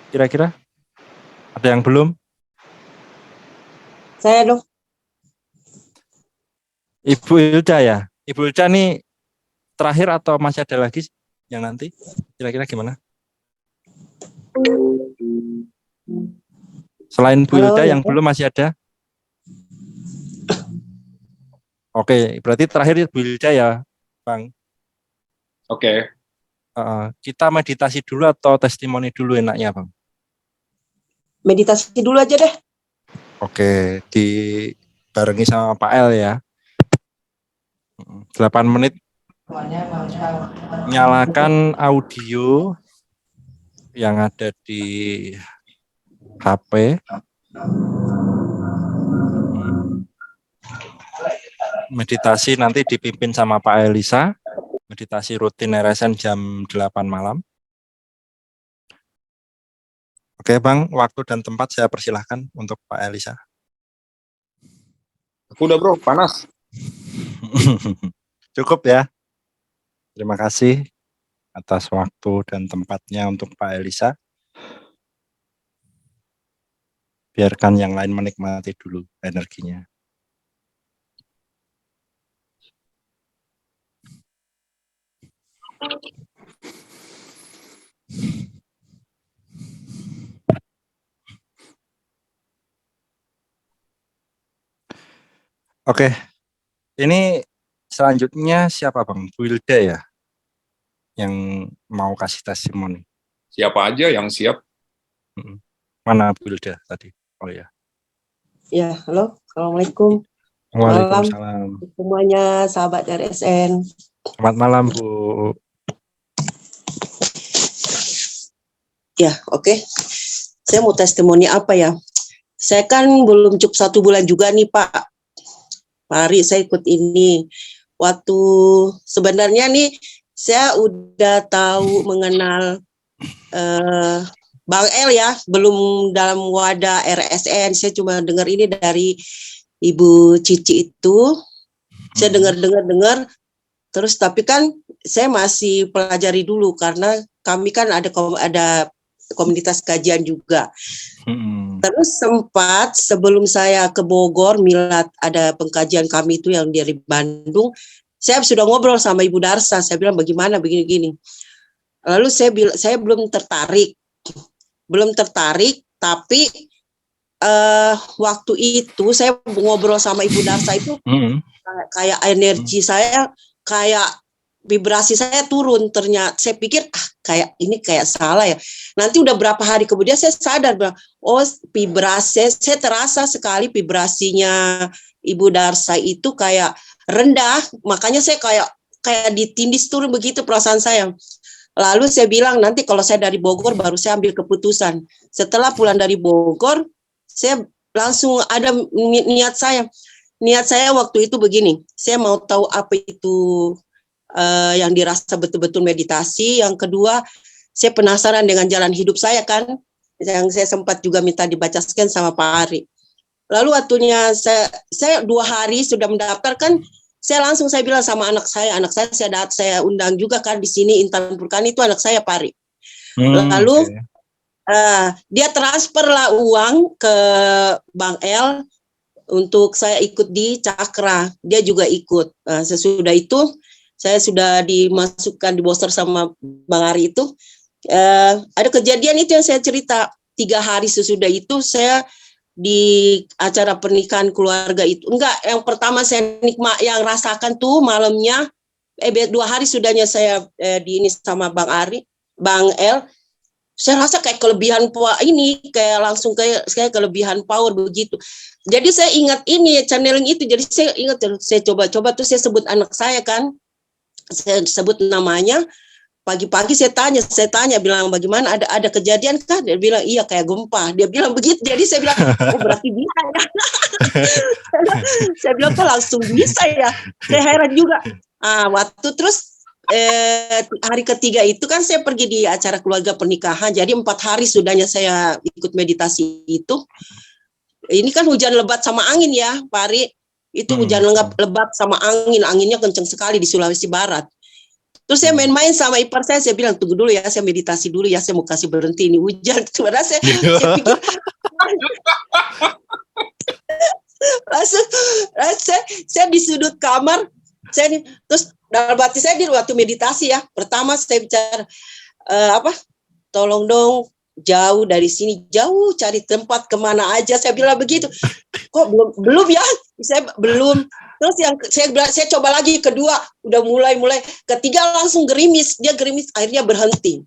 Kira-kira? Ada yang belum? Saya dong. Ibu Hilda ya? Ibu Hilda nih terakhir atau masih ada lagi yang nanti? Kira-kira gimana? Selain Bu Hilda yang belum masih ada? Oke, berarti terakhir Bu Hilda ya, Bang? Oke. Kita meditasi dulu atau testimoni dulu enaknya, Bang? Meditasi dulu aja deh. Oke, dibarengi sama Pak El ya. 8 menit. Nyalakan audio yang ada di HP. Meditasi nanti dipimpin sama Pak Elisa. Meditasi rutin RSN jam 8 malam. Oke Bang, waktu dan tempat saya persilahkan untuk Pak Elisa. Udah bro, panas. Cukup ya. Terima kasih atas waktu dan tempatnya untuk Pak Elisa. Biarkan yang lain menikmati dulu energinya. Oke, ini selanjutnya siapa Bang? Bu Hilda ya? Yang mau kasih testimoni. Siapa aja yang siap? Mana Bu Hilda tadi? Oh ya. Ya, halo. Assalamualaikum. Waalaikumsalam. Malam semuanya, sahabat RSN. Selamat malam Bu. Ya, oke. Saya mau testimoni apa ya? Saya kan belum cukup 1 bulan juga nih Pak. Pak Ari, saya ikut ini. Waktu sebenarnya nih, saya udah tahu mengenal Bang El ya, belum dalam wadah RSN. Saya cuma dengar ini dari Ibu Cici itu. Saya dengar. Terus tapi kan saya masih pelajari dulu karena kami kan ada komunitas kajian juga. Terus sempat sebelum saya ke Bogor, Milad, ada pengkajian kami itu yang dari Bandung, saya sudah ngobrol sama Ibu Darsa, saya bilang bagaimana begini-gini. Lalu saya belum tertarik, tapi waktu itu saya ngobrol sama Ibu Darsa itu kayak energi saya, kayak vibrasi saya turun. Ternyata saya pikir kayak ini kayak salah ya. Nanti udah berapa hari kemudian saya sadar bilang, oh vibrasi saya terasa sekali vibrasinya Ibu Darsa itu kayak rendah, makanya saya kayak ditindis turun begitu perasaan saya. Lalu saya bilang nanti kalau saya dari Bogor baru saya ambil keputusan. Setelah pulang dari Bogor, saya langsung ada niat saya. Niat saya waktu itu begini, saya mau tahu apa itu yang dirasa betul-betul meditasi. Yang kedua, saya penasaran dengan jalan hidup saya kan, yang saya sempat juga minta dibacakan sama Pak Ari. Lalu waktunya saya 2 hari sudah mendaftarkan, saya bilang sama anak saya undang juga kan di sini, Intan Purkani itu anak saya Pak Ari. Lalu dia transfer lah uang ke Bang El untuk saya ikut di Cakra. Dia juga ikut. Sesudah itu saya sudah dimasukkan di Boster sama Bang Ari itu. Ada kejadian itu yang saya cerita. 3 hari sesudah itu saya di acara pernikahan keluarga itu. Enggak, yang pertama saya yang rasakan tuh malamnya, 2 hari sudahnya saya di ini sama Bang Ari, Bang El. Saya rasa kayak kelebihan kayak langsung kayak kelebihan power begitu. Jadi saya ingat ini channeling itu. Jadi saya ingat, saya coba-coba tuh saya sebut anak saya kan. Saya sebut namanya. Pagi-pagi saya tanya bilang bagaimana, ada kejadian kah? Dia bilang iya kayak gempa. Dia bilang begitu. Jadi saya bilang oh berarti bisa ya. Saya bilang kok langsung bisa ya. Saya heran juga. Waktu terus hari ketiga itu kan saya pergi di acara keluarga pernikahan. Jadi 4 hari sudahnya saya ikut meditasi itu. Ini kan hujan lebat sama angin ya, Pak Ari. Itu hujan lebat sama angin. Anginnya kencang sekali di Sulawesi Barat. Terus saya main-main sama ipar saya bilang tunggu dulu ya, saya meditasi dulu ya, saya mau kasih berhenti ini hujan. Karena saya pikir saya di sudut kamar, terus dalam hati saya di waktu meditasi ya, pertama saya bicara tolong dong jauh dari sini, jauh cari tempat kemana aja, saya bilang begitu. Kok belum ya, saya belum. Terus yang saya coba lagi, kedua udah mulai, ketiga langsung gerimis, dia gerimis akhirnya berhenti.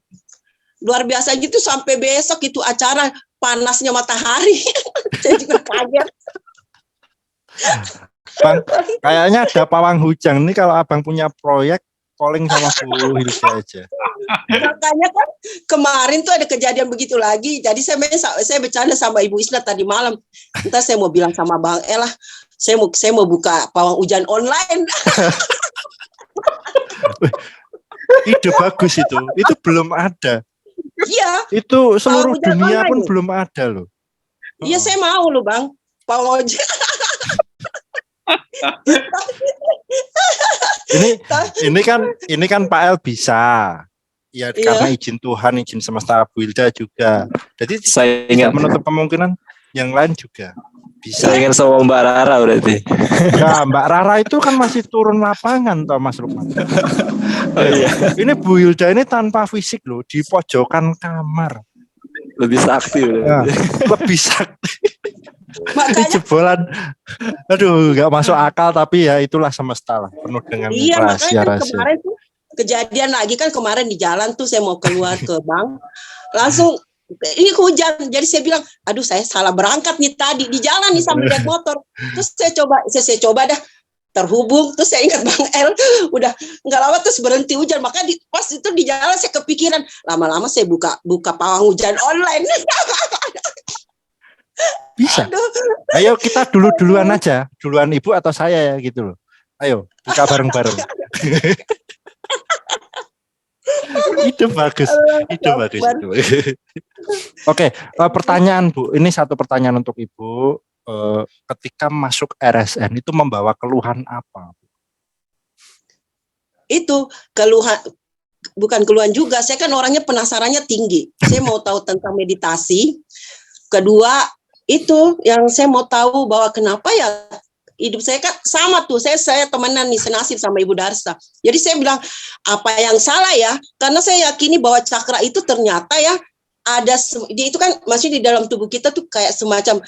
Luar biasa gitu sampai besok itu acara panasnya matahari. Saya juga kaget. Bang, kayaknya ada pawang hujan nih kalau abang punya proyek, calling sama Bu Hilda aja. Makanya kan kemarin tuh ada kejadian begitu lagi. Jadi saya bercanda sama Ibu Isna tadi malam. Entah saya mau bilang sama Bang Elah, saya mau buka pawang hujan online. Ide bagus itu. Itu belum ada. Iya. Itu seluruh dunia pun belum ada loh. Iya, saya mau loh Bang. Pawang hujan. ini kan Pak El bisa. Ya karena izin Tuhan, izin semesta, Bu Hilda juga. Jadi saya tidak menutup kemungkinan yang lain juga bisa. Saya ingin sama Mbak Rara berarti. Ya, Mbak Rara itu kan masih turun lapangan toh Mas Lukman. Oh iya. Ini Bu Hilda ini tanpa fisik loh, di pojokan kamar. Lebih sakti ya, lebih sakti. Ini jebolan, aduh nggak masuk akal, tapi ya itulah semesta lah, penuh dengan rahasia-rahasia. Kemarin tuh kejadian lagi kan, kemarin di jalan tuh saya mau keluar ke bank, langsung ini hujan, jadi saya bilang aduh saya salah berangkat nih tadi di jalan nih sambil naik motor. Terus saya coba dah terhubung, terus saya ingat Bang El udah nggak lama terus berhenti hujan, maka pas itu di jalan saya kepikiran, lama-lama saya buka pawang hujan online. Bisa. Ayo kita duluan aja, duluan Ibu atau saya ya gitu loh. Ayo buka bareng-bareng. Itu bagus. Oke, pertanyaan Bu. Ini satu pertanyaan untuk Ibu. Ketika masuk RSN itu membawa keluhan apa? Itu keluhan, bukan keluhan juga. Saya kan orangnya penasarannya tinggi. Saya mau tahu tentang meditasi. Kedua, itu yang saya mau tahu bahwa kenapa ya hidup saya kan sama tuh, saya temenan nih senasib sama Ibu Darsa. Jadi saya bilang apa yang salah ya, karena saya yakini bahwa cakra itu ternyata ya dia itu kan maksudnya di dalam tubuh kita tuh kayak semacam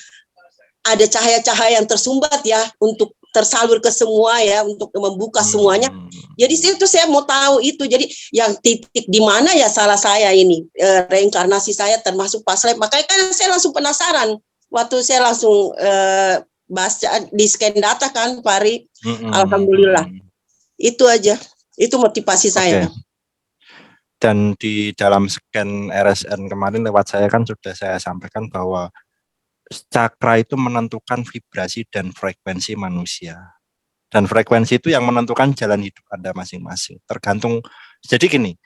ada cahaya-cahaya yang tersumbat ya untuk tersalur ke semua ya, untuk membuka semuanya. Jadi itu saya mau tahu itu. Jadi yang titik di mana ya salah saya ini, reinkarnasi saya termasuk past life. Makanya kan saya langsung penasaran waktu saya langsung baca di scan data kan, Pak Ari. Alhamdulillah. Itu aja. Itu motivasi saya. Dan di dalam scan RSN kemarin lewat saya kan sudah saya sampaikan bahwa cakra itu menentukan vibrasi dan frekuensi manusia. Dan frekuensi itu yang menentukan jalan hidup Anda masing-masing. Tergantung, jadi gini,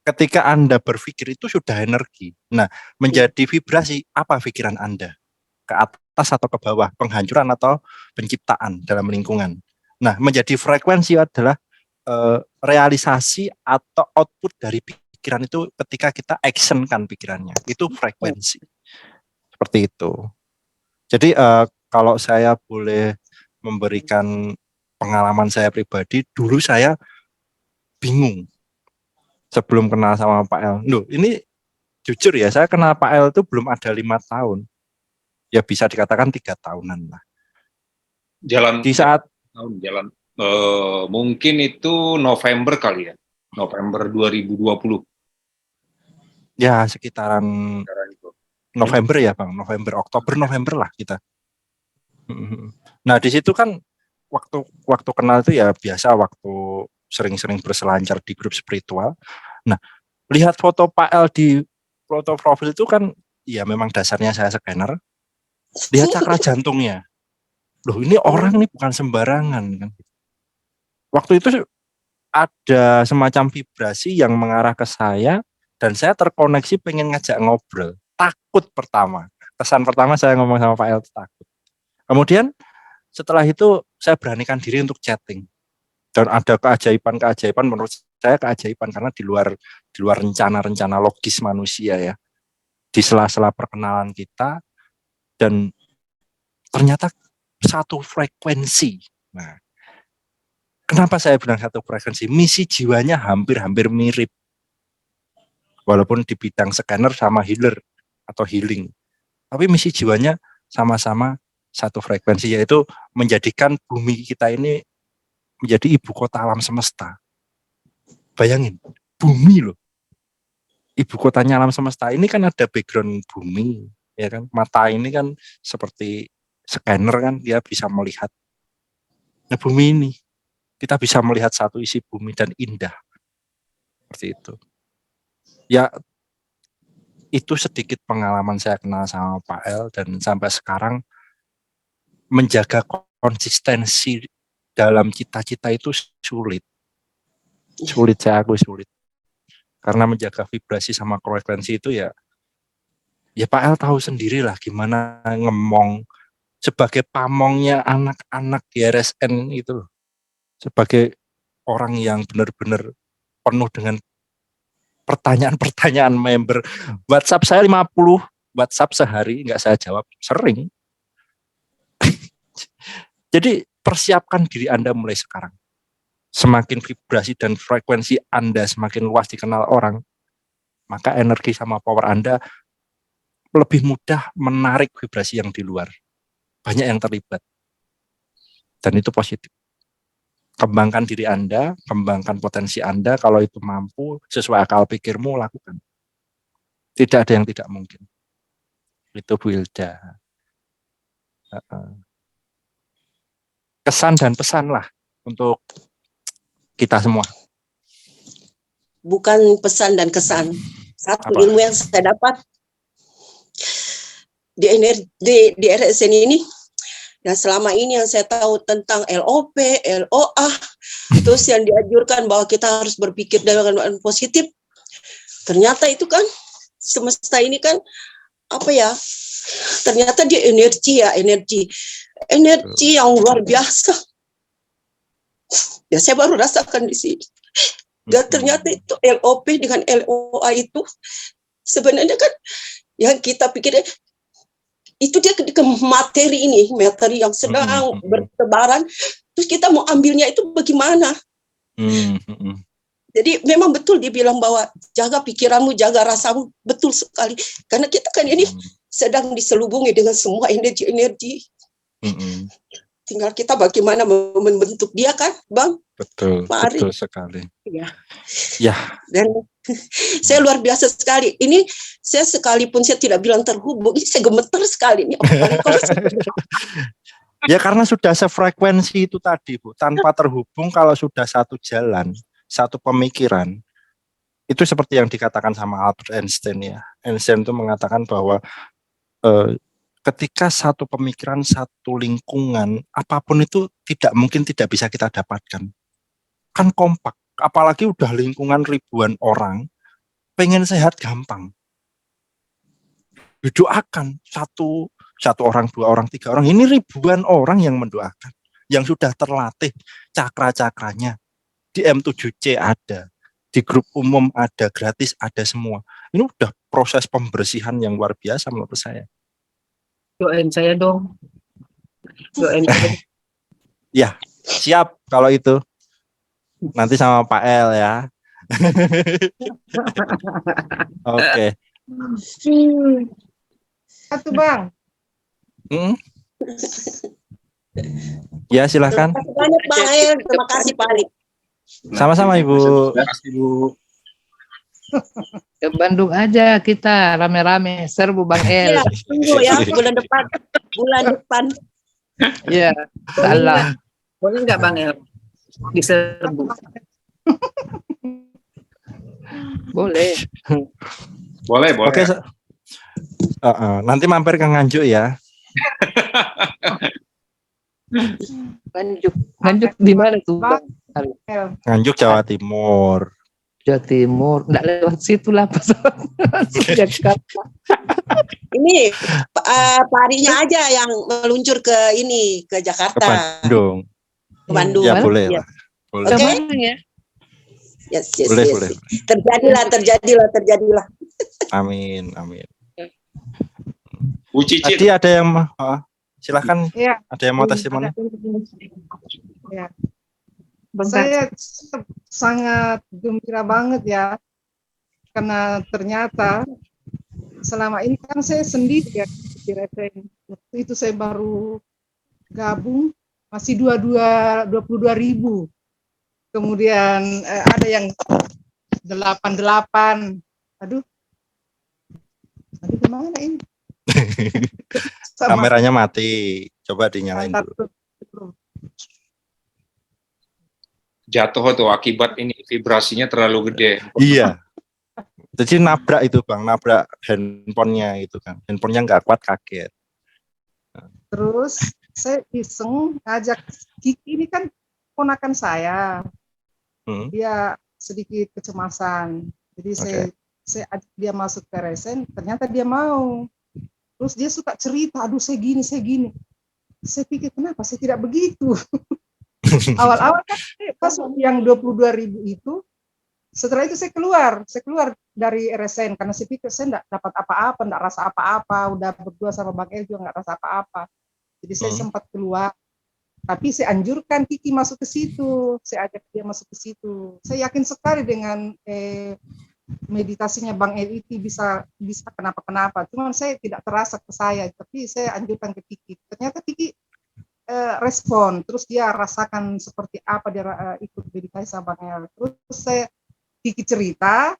ketika Anda berpikir itu sudah energi. Nah, menjadi vibrasi, apa pikiran Anda? Ke atas atau ke bawah? Penghancuran atau penciptaan dalam lingkungan? Nah, menjadi frekuensi adalah realisasi atau output dari pikiran itu ketika kita actionkan pikirannya. Itu frekuensi. Seperti itu. Jadi kalau saya boleh memberikan pengalaman saya pribadi, dulu saya bingung sebelum kenal sama Pak El. Loh, ini jujur ya, saya kenal Pak El itu belum ada 5 tahun. Ya bisa dikatakan 3 tahunan lah. Di saat mungkin itu November kali ya. November 2020. Ya, sekitaran November ya Bang, Oktober November lah kita. Nah di situ kan waktu kenal itu ya biasa, waktu sering-sering berselancar di grup spiritual. Nah lihat foto Pak El di foto profil itu kan ya memang dasarnya saya scanner. Lihat cakra jantungnya, loh ini orang ini bukan sembarangan kan. Waktu itu ada semacam vibrasi yang mengarah ke saya dan saya terkoneksi pengen ngajak ngobrol. Takut pertama, kesan pertama saya ngomong sama Pak El takut. Kemudian setelah itu saya beranikan diri untuk chatting dan ada keajaiban menurut saya keajaiban karena di luar rencana logis manusia ya, di sela-sela perkenalan kita dan ternyata satu frekuensi. Nah, kenapa saya bilang satu frekuensi? Misi jiwanya hampir mirip, walaupun di bidang scanner sama healer atau healing, tapi misi jiwanya sama-sama satu frekuensi, yaitu menjadikan bumi kita ini menjadi ibu kota alam semesta. Bayangin, bumi loh, ibu kotanya alam semesta. Ini kan ada background bumi, ya kan? Mata ini kan seperti scanner kan, dia bisa melihat. Nah bumi ini, kita bisa melihat satu isi bumi dan indah, seperti itu. Ya, itu sedikit pengalaman saya kenal sama Pak El dan sampai sekarang menjaga konsistensi dalam cita-cita itu sulit. Saya akui sulit. Karena menjaga vibrasi sama frekuensi itu ya Pak El tahu sendirilah gimana ngemong sebagai pamongnya anak-anak di RSN itu, sebagai orang yang benar-benar penuh dengan pertanyaan-pertanyaan member. WhatsApp saya 50 WhatsApp sehari nggak saya jawab, sering. Jadi persiapkan diri Anda mulai sekarang. Semakin vibrasi dan frekuensi Anda semakin luas dikenal orang, maka energi sama power Anda lebih mudah menarik vibrasi yang di luar. Banyak yang terlibat. Dan itu positif. Kembangkan diri Anda, kembangkan potensi Anda, kalau itu mampu, sesuai akal pikirmu, lakukan. Tidak ada yang tidak mungkin. Itu Bu Hilda. Kesan dan pesan lah untuk kita semua. Bukan pesan dan kesan. Satu ilmu yang saya dapat di RSN ini, dan selama ini yang saya tahu tentang LOP, LOA, terus yang dianjurkan bahwa kita harus berpikir dengan positif, ternyata itu kan semesta ini kan apa ya? Ternyata dia energi yang luar biasa. Ya saya baru rasakan di sini. Dan ternyata itu LOP dengan LOA itu sebenarnya kan yang kita pikir itu dia ke materi yang sedang bertebaran, terus kita mau ambilnya itu bagaimana? Jadi memang betul dibilang bahwa jaga pikiranmu, jaga rasamu, betul sekali. Karena kita kan ini sedang diselubungi dengan semua energi-energi. Tinggal kita bagaimana membentuk dia kan, Bang? Betul, Mari. betul sekali. Ya. Ya. Dan saya luar biasa sekali. Ini saya sekalipun saya tidak bilang terhubung, ini saya gemeter sekali. Ini apalagi kalau Ya karena sudah sefrekuensi itu tadi, Bu. Tanpa terhubung, kalau sudah satu jalan, satu pemikiran, itu seperti yang dikatakan sama Albert Einstein ya. Einstein itu mengatakan bahwa ketika satu pemikiran, satu lingkungan, apapun itu mungkin tidak bisa kita dapatkan. Kan kompak, apalagi udah lingkungan ribuan orang, pengen sehat gampang. Didoakan satu orang, 2 orang, 3 orang, ini ribuan orang yang mendoakan, yang sudah terlatih cakra-cakranya. Di M7C ada, di grup umum ada, gratis ada semua. Ini udah proses pembersihan yang luar biasa menurut saya. Doain saya dong. Doain saya. Ya, siap kalau itu. Nanti sama Pak El ya. Oke. Satu Bang. Ya silakan. Terima kasih banyak Bang El. Terima kasih Pak Ali. Sama-sama Ibu. Terima kasih Bu. Ke Bandung aja kita rame-rame serbu Bang El. Ya, tunggu ya bulan depan. Iya, salah. Boleh nggak Bang El diserbu? Boleh. Boleh. Oke. Nanti mampir ke Nganjuk ya. Nganjuk di mana tuh Bang? Nganjuk Jawa Timur. Jawa Timur, nggak lewat situ lah Jakarta. Ini Pak Arinya aja yang meluncur ke Jakarta. Ke Bandung. Ke Bandung. Ya boleh ya. lah. Boleh. Oke. Ya? Yes. Boleh. Terjadilah. Amin. Bu Cici. Tadi ada yang silakan. Iya. Ada yang mau testimoni? Ya. Saya sangat gembira banget ya, karena ternyata selama ini kan saya sendiri ya di RSN. Waktu itu saya baru gabung masih 22.000. Kemudian ada yang 88. Aduh gimana ini? Kameranya mati. Coba dinyalain dulu. Jatuh tuh akibat ini vibrasinya terlalu gede. Iya. Jadi nabrak itu Bang, nabrak handphonenya itu kan. Handphonenya nggak kuat, kaget. Terus saya iseng ngajak Kiki, ini kan ponakan saya. Dia sedikit kecemasan. Jadi saya ajak dia masuk ke RSN, ternyata dia mau. Terus dia suka cerita, aduh saya gini. Saya pikir kenapa saya tidak begitu. Awal-awal kan pas yang 22.000 itu, setelah itu saya keluar dari RSN karena saya pikir saya enggak dapat apa-apa, enggak rasa apa-apa, udah berdua sama Bang El juga enggak rasa apa-apa. Jadi saya sempat keluar. Tapi saya anjurkan Kiki masuk ke situ, saya ajak dia masuk ke situ. Saya yakin sekali dengan meditasinya Bang El itu bisa kenapa-kenapa. Cuman saya tidak terasa ke saya, tapi saya anjurkan ke Kiki. Ternyata Kiki respon, terus dia rasakan seperti apa dia ikut meditasi sama Bang El. Terus saya Kiki cerita,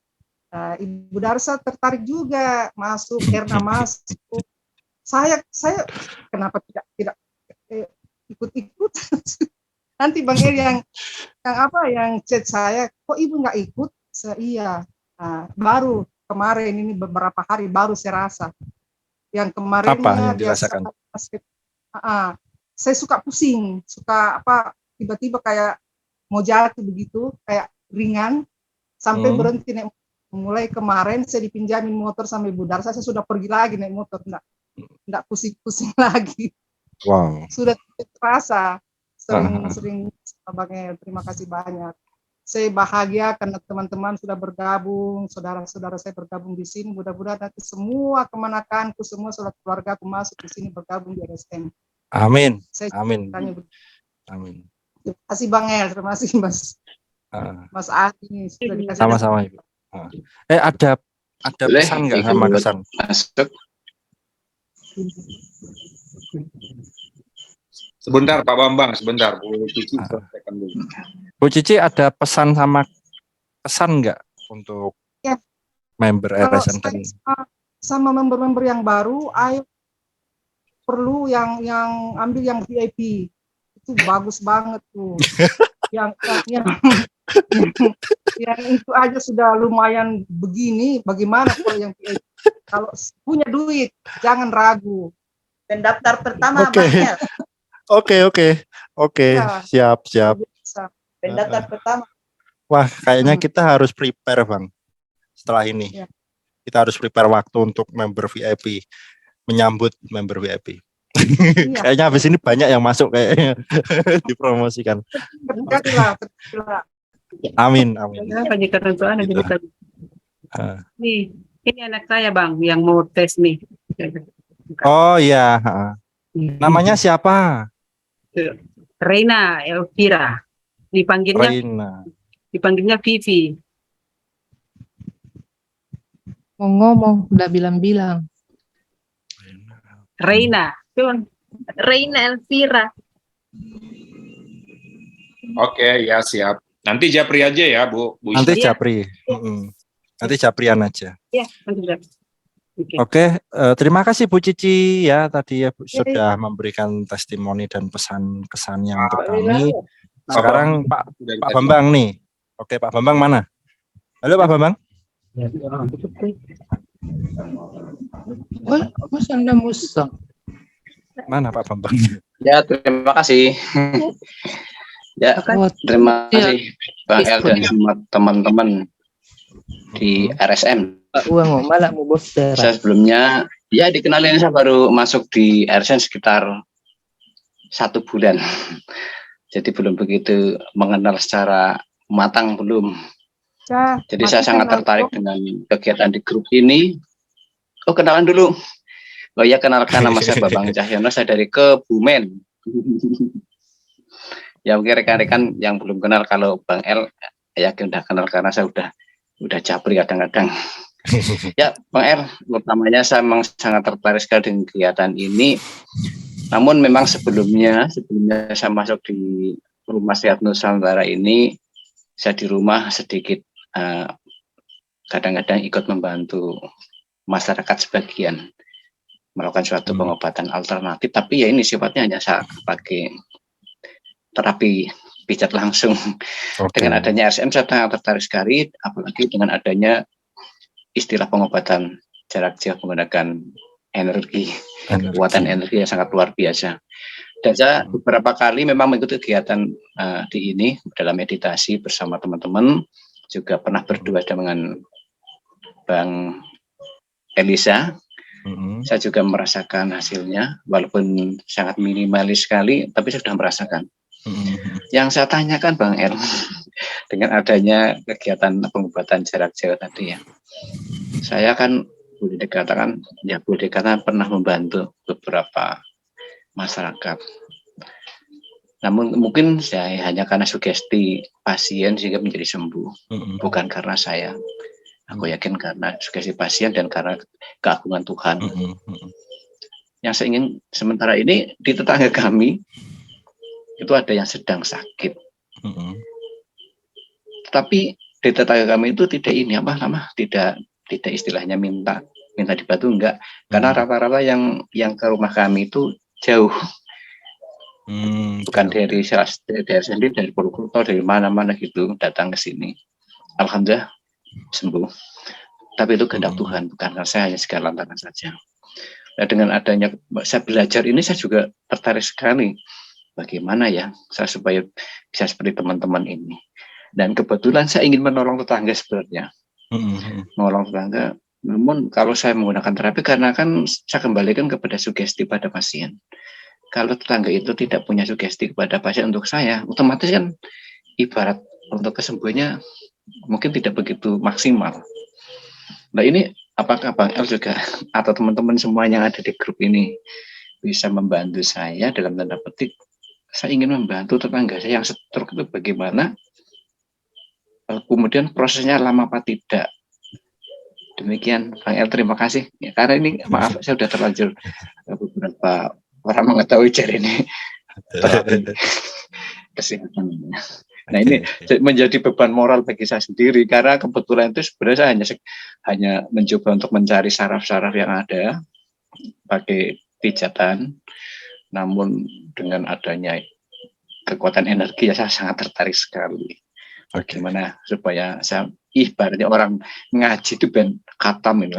Ibu Darsa tertarik juga masuk, Erna masuk. Saya kenapa tidak ikut-ikut? Nanti Bang El yang chat saya, kok Ibu nggak ikut? Iya. Baru kemarin ini beberapa hari baru saya rasa. Yang kemarinnya apa yang dirasakan? Saya suka pusing, tiba-tiba kayak mau jatuh begitu, kayak ringan, sampai berhenti naik. Mulai kemarin saya dipinjamin motor sama Ibu Darsa, saya sudah pergi lagi naik motor, enggak pusing-pusing lagi. Wow. Sudah terasa, sering Bang El, terima kasih banyak. Saya bahagia karena teman-teman sudah bergabung, saudara-saudara saya bergabung di sini. Mudah-mudahan nanti semua kemanakanku, semua saudara keluarga aku masuk di sini bergabung di RSN. Amin. Amin. Amin. Terima kasih Bang El, terima kasih Mas. Mas Adi sudah dikasih. Sama-sama Ibu. Ada Boleh, pesan nggak sama ikut kesan? masuk. Sebentar Pak Bambang, sebentar. Bu Cici selesaikan dulu. Bu Cici ada pesan sama kesan nggak untuk Ya. member Kalau RSN dan sama member-member yang baru, ayo perlu yang ambil yang VIP, itu bagus banget tuh. yang itu aja sudah lumayan begini, bagaimana kalau yang VIP? Kalau punya duit jangan ragu. Pendaftar pertama Oke. Bang El. Oke, Ya. siap. Pendaftar pertama. Wah, kayaknya kita harus prepare Bang. Setelah ini, Ya. kita harus prepare waktu untuk member VIP, menyambut member VIP. Iya. Kayaknya habis ini banyak yang masuk kayaknya dipromosikan. Terjadilah. Amin. Kenapa jika tentuan ada Gitu. jadi nih, ini anak saya Bang yang mau tes nih. Oh iya, namanya siapa? Reina Elvira. Reina. Dipanggilnya Vivi. Mau ngomong, udah bilang-bilang. Reina. Reina Elvira. Oke, ya siap. Nanti Japri aja ya, Bu. Nanti Isya. Japri. Nanti Japrian aja. Ya, nanti Oke, terima kasih Bu Cici ya tadi ya Bu, sudah memberikan testimoni dan pesan kesannya untuk kami. Sekarang Pak Bambang nih. Oke, Pak Bambang mana? Halo Pak Bambang. Mas Anda musang. Mana Pak Bambang? Ya, terima kasih. Ya, terima kasih Bang El dan semua teman-teman di RSN. Uang malah mau bos. Saya sebelumnya ya dikenalin, saya baru masuk di RSN sekitar 1 bulan. Jadi belum begitu mengenal secara matang belum. Ya, Jadi saya sangat tertarik dengan kegiatan di grup ini. Oh, kenalan dulu. Oh ya, kenalkan nama saya Babang Cahyono, saya dari Kebumen. Ya mungkin rekan-rekan yang belum kenal, kalau Bang El yakin udah kenal karena saya udah Japri kadang-kadang. Ya Bang El, pertamanya saya memang sangat tertarik sekali dengan kegiatan ini. Namun memang sebelumnya saya masuk di Rumah Sehat Nusantara ini, saya di rumah sedikit kadang-kadang ikut membantu masyarakat sebagian melakukan suatu pengobatan alternatif, tapi ya ini sifatnya hanya saya pakai terapi pijat langsung. Dengan adanya RSN saya sangat tertarik sekali, apalagi dengan adanya istilah pengobatan jarak jauh menggunakan energi, kekuatan energi yang sangat luar biasa. Dan saya beberapa kali memang mengikuti kegiatan di ini dalam meditasi bersama teman-teman, juga pernah berdua dengan Bang Elisa. Saya juga merasakan hasilnya, walaupun sangat minimalis sekali, tapi saya sudah merasakan. Yang saya tanyakan Bang El, dengan adanya kegiatan pengobatan jarak jauh tadi ya, saya kan boleh dikatakan pernah membantu beberapa masyarakat. Namun mungkin saya hanya karena sugesti pasien sehingga menjadi sembuh, bukan karena saya. Aku yakin karena sugesti pasien dan karena keagungan Tuhan. Yang saya ingin sementara ini di tetangga kami itu ada yang sedang sakit. Tetapi di tetangga kami itu tidak tidak istilahnya minta dibantu, enggak, karena rata-rata yang ke rumah kami itu jauh. Bukan dari sendiri, dari Purwokerto, dari mana-mana gitu datang ke sini. Alhamdulillah sembuh. Tapi itu kehendak Tuhan, bukan karena saya, hanya segala lantaran saja. Nah, dengan adanya saya belajar ini, saya juga tertarik sekali bagaimana ya saya supaya bisa seperti teman-teman ini. Dan kebetulan saya ingin menolong tetangga sebenarnya. Menolong tetangga. Namun kalau saya menggunakan terapi, karena kan saya kembalikan kepada sugesti pada pasien. Kalau tetangga itu tidak punya sugesti kepada pasien untuk saya, otomatis kan ibarat untuk kesembuhannya mungkin tidak begitu maksimal. Nah ini apakah Bang El juga atau teman-teman semua yang ada di grup ini bisa membantu saya dalam tanda petik, saya ingin membantu tetangga saya yang stroke itu bagaimana kemudian prosesnya lama apa tidak. Demikian Bang El, terima kasih. Ya, karena ini maaf saya sudah terlanjur beberapa orang mengetahui jar ini kesehatan. Nah ini menjadi beban moral bagi saya sendiri karena kebetulan itu sebenarnya saya hanya mencoba untuk mencari saraf-saraf yang ada pakai pijatan, namun dengan adanya kekuatan energi ya saya sangat tertarik sekali. Bagaimana supaya saya ibaratnya orang ngaji itu ben khatam ini.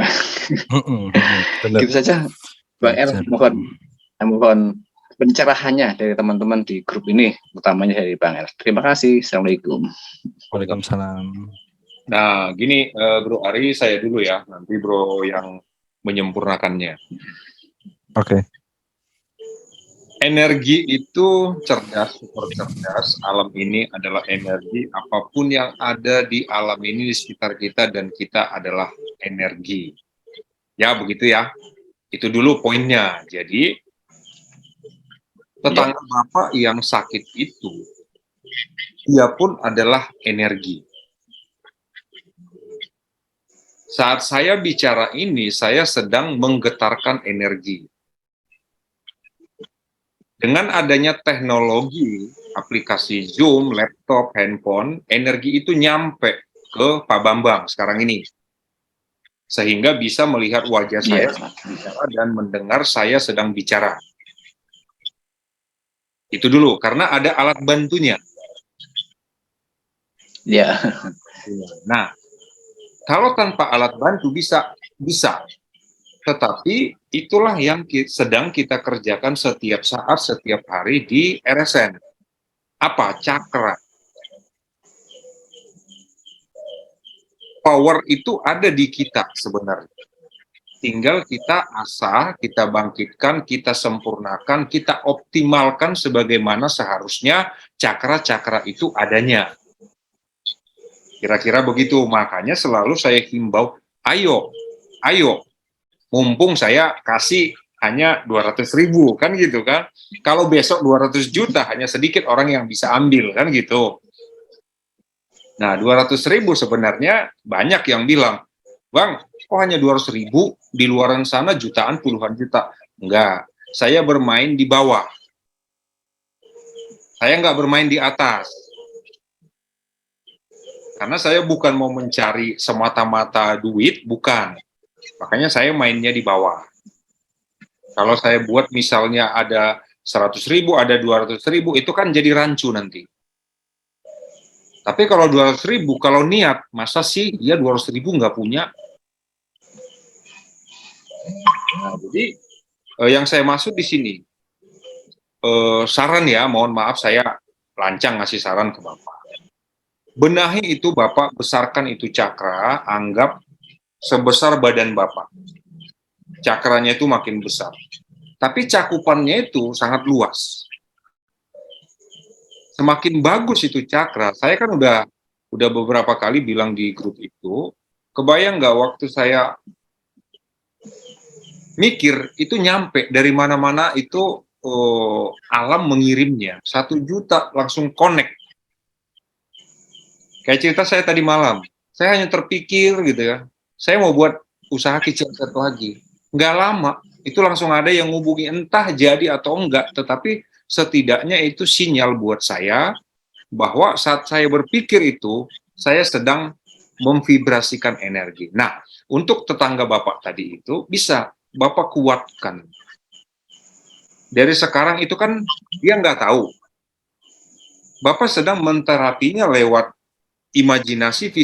Gitu saja Bang El, mohon pencerahannya dari teman-teman di grup ini, utamanya dari Bang El. Terima kasih. Assalamualaikum. Waalaikumsalam. Nah, gini Bro Ari, saya dulu ya, nanti Bro yang menyempurnakannya. Oke. Energi itu cerdas, super cerdas. Alam ini adalah energi. Apapun yang ada di alam ini di sekitar kita dan kita adalah energi. Ya, begitu ya. Itu dulu poinnya. Jadi, tetangga Bapak yang sakit itu, dia pun adalah energi. Saat saya bicara ini, saya sedang menggetarkan energi. Dengan adanya teknologi, aplikasi Zoom, laptop, handphone, energi itu nyampe ke Pak Bambang sekarang ini. Sehingga bisa melihat wajah saya bicara dan mendengar saya sedang bicara. Itu dulu, karena ada alat bantunya. Ya. Nah, kalau tanpa alat bantu bisa. Tetapi itulah yang sedang kita kerjakan setiap saat, setiap hari di RSN. Apa? Cakra. Power itu ada di kita sebenarnya. Tinggal kita asah, kita bangkitkan, kita sempurnakan, kita optimalkan sebagaimana seharusnya cakra-cakra itu adanya. Kira-kira begitu. Makanya selalu saya himbau, ayo, mumpung saya kasih hanya 200.000, kan gitu kan. Kalau besok 200 juta, hanya sedikit orang yang bisa ambil, kan gitu. Nah, 200.000 sebenarnya banyak yang bilang, Bang, kok hanya 200.000, di luaran sana jutaan, puluhan juta. Enggak, saya bermain di bawah. Saya nggak bermain di atas. Karena saya bukan mau mencari semata-mata duit, bukan. Makanya saya mainnya di bawah. Kalau saya buat misalnya ada 100.000, ada 200.000, itu kan jadi rancu nanti. Tapi kalau 200.000, kalau niat, masa sih dia 200.000 nggak punya? Nah, jadi yang saya maksud di sini, saran ya, mohon maaf saya lancang ngasih saran ke Bapak. Benahi itu Bapak, besarkan itu cakra, anggap sebesar badan Bapak. Cakranya itu makin besar. Tapi cakupannya itu sangat luas. Semakin bagus itu cakra, saya kan udah beberapa kali bilang di grup itu, kebayang nggak waktu saya mikir, itu nyampe dari mana-mana itu alam mengirimnya. 1 juta langsung connect. Kayak cerita saya tadi malam, saya hanya terpikir gitu ya, saya mau buat usaha kecil satu lagi. Nggak lama, itu langsung ada yang ngubungi, entah jadi atau enggak, tetapi setidaknya itu sinyal buat saya bahwa saat saya berpikir itu, saya sedang memvibrasikan energi. Nah, untuk tetangga Bapak tadi itu, bisa Bapak kuatkan. Dari sekarang itu kan dia nggak tahu. Bapak sedang menterapinya lewat imajinasi,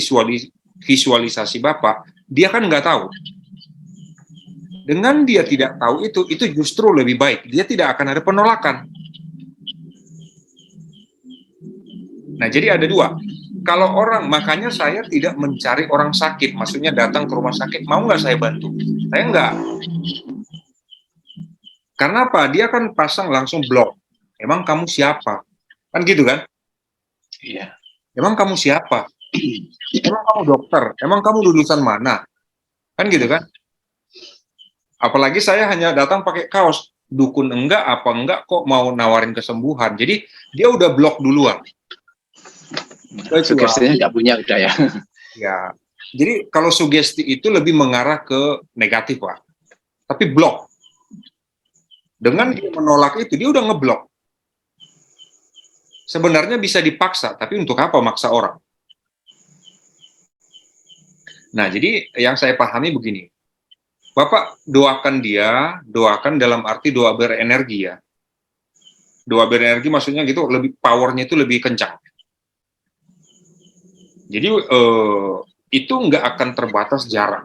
visualisasi Bapak, dia kan nggak tahu. Dengan dia tidak tahu itu justru lebih baik. Dia tidak akan ada penolakan. Nah, jadi ada 2. Kalau orang, makanya saya tidak mencari orang sakit, maksudnya datang ke rumah sakit, mau nggak saya bantu? Saya nggak. Karena apa? Dia kan pasang langsung blok. Emang kamu siapa? Kan gitu kan? Iya. Emang kamu siapa? Emang kamu dokter? Emang kamu lulusan mana? Kan gitu kan? Apalagi saya hanya datang pakai kaos. Dukun enggak, apa enggak, kok mau nawarin kesembuhan. Jadi dia udah blok duluan. Sugestinya nggak punya udah ya. Ya, jadi kalau sugesti itu lebih mengarah ke negatif, Pak. Tapi blok. Dengan dia menolak itu, dia udah ngeblok. Sebenarnya bisa dipaksa, tapi untuk apa maksa orang? Nah, jadi yang saya pahami begini. Bapak doakan dia, doakan dalam arti doa berenergi ya. Doa berenergi maksudnya gitu, lebih powernya itu lebih kencang. Jadi itu nggak akan terbatas jarak.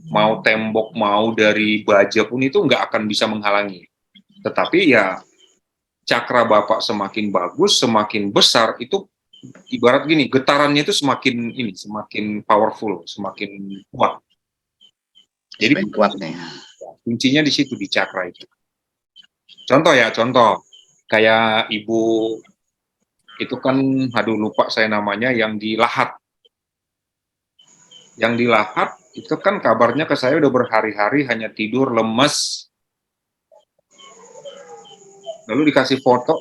Mau tembok, mau dari baja pun itu nggak akan bisa menghalangi. Tetapi ya cakra Bapak semakin bagus, semakin besar, itu ibarat gini, getarannya itu semakin powerful, semakin kuat. Jadi kuatnya. Kuncinya di situ, di cakra itu. Contoh kayak ibu itu kan, aduh lupa saya namanya, yang di Lahat. Yang di Lahat itu kan kabarnya ke saya udah berhari-hari hanya tidur, lemes. Lalu dikasih foto.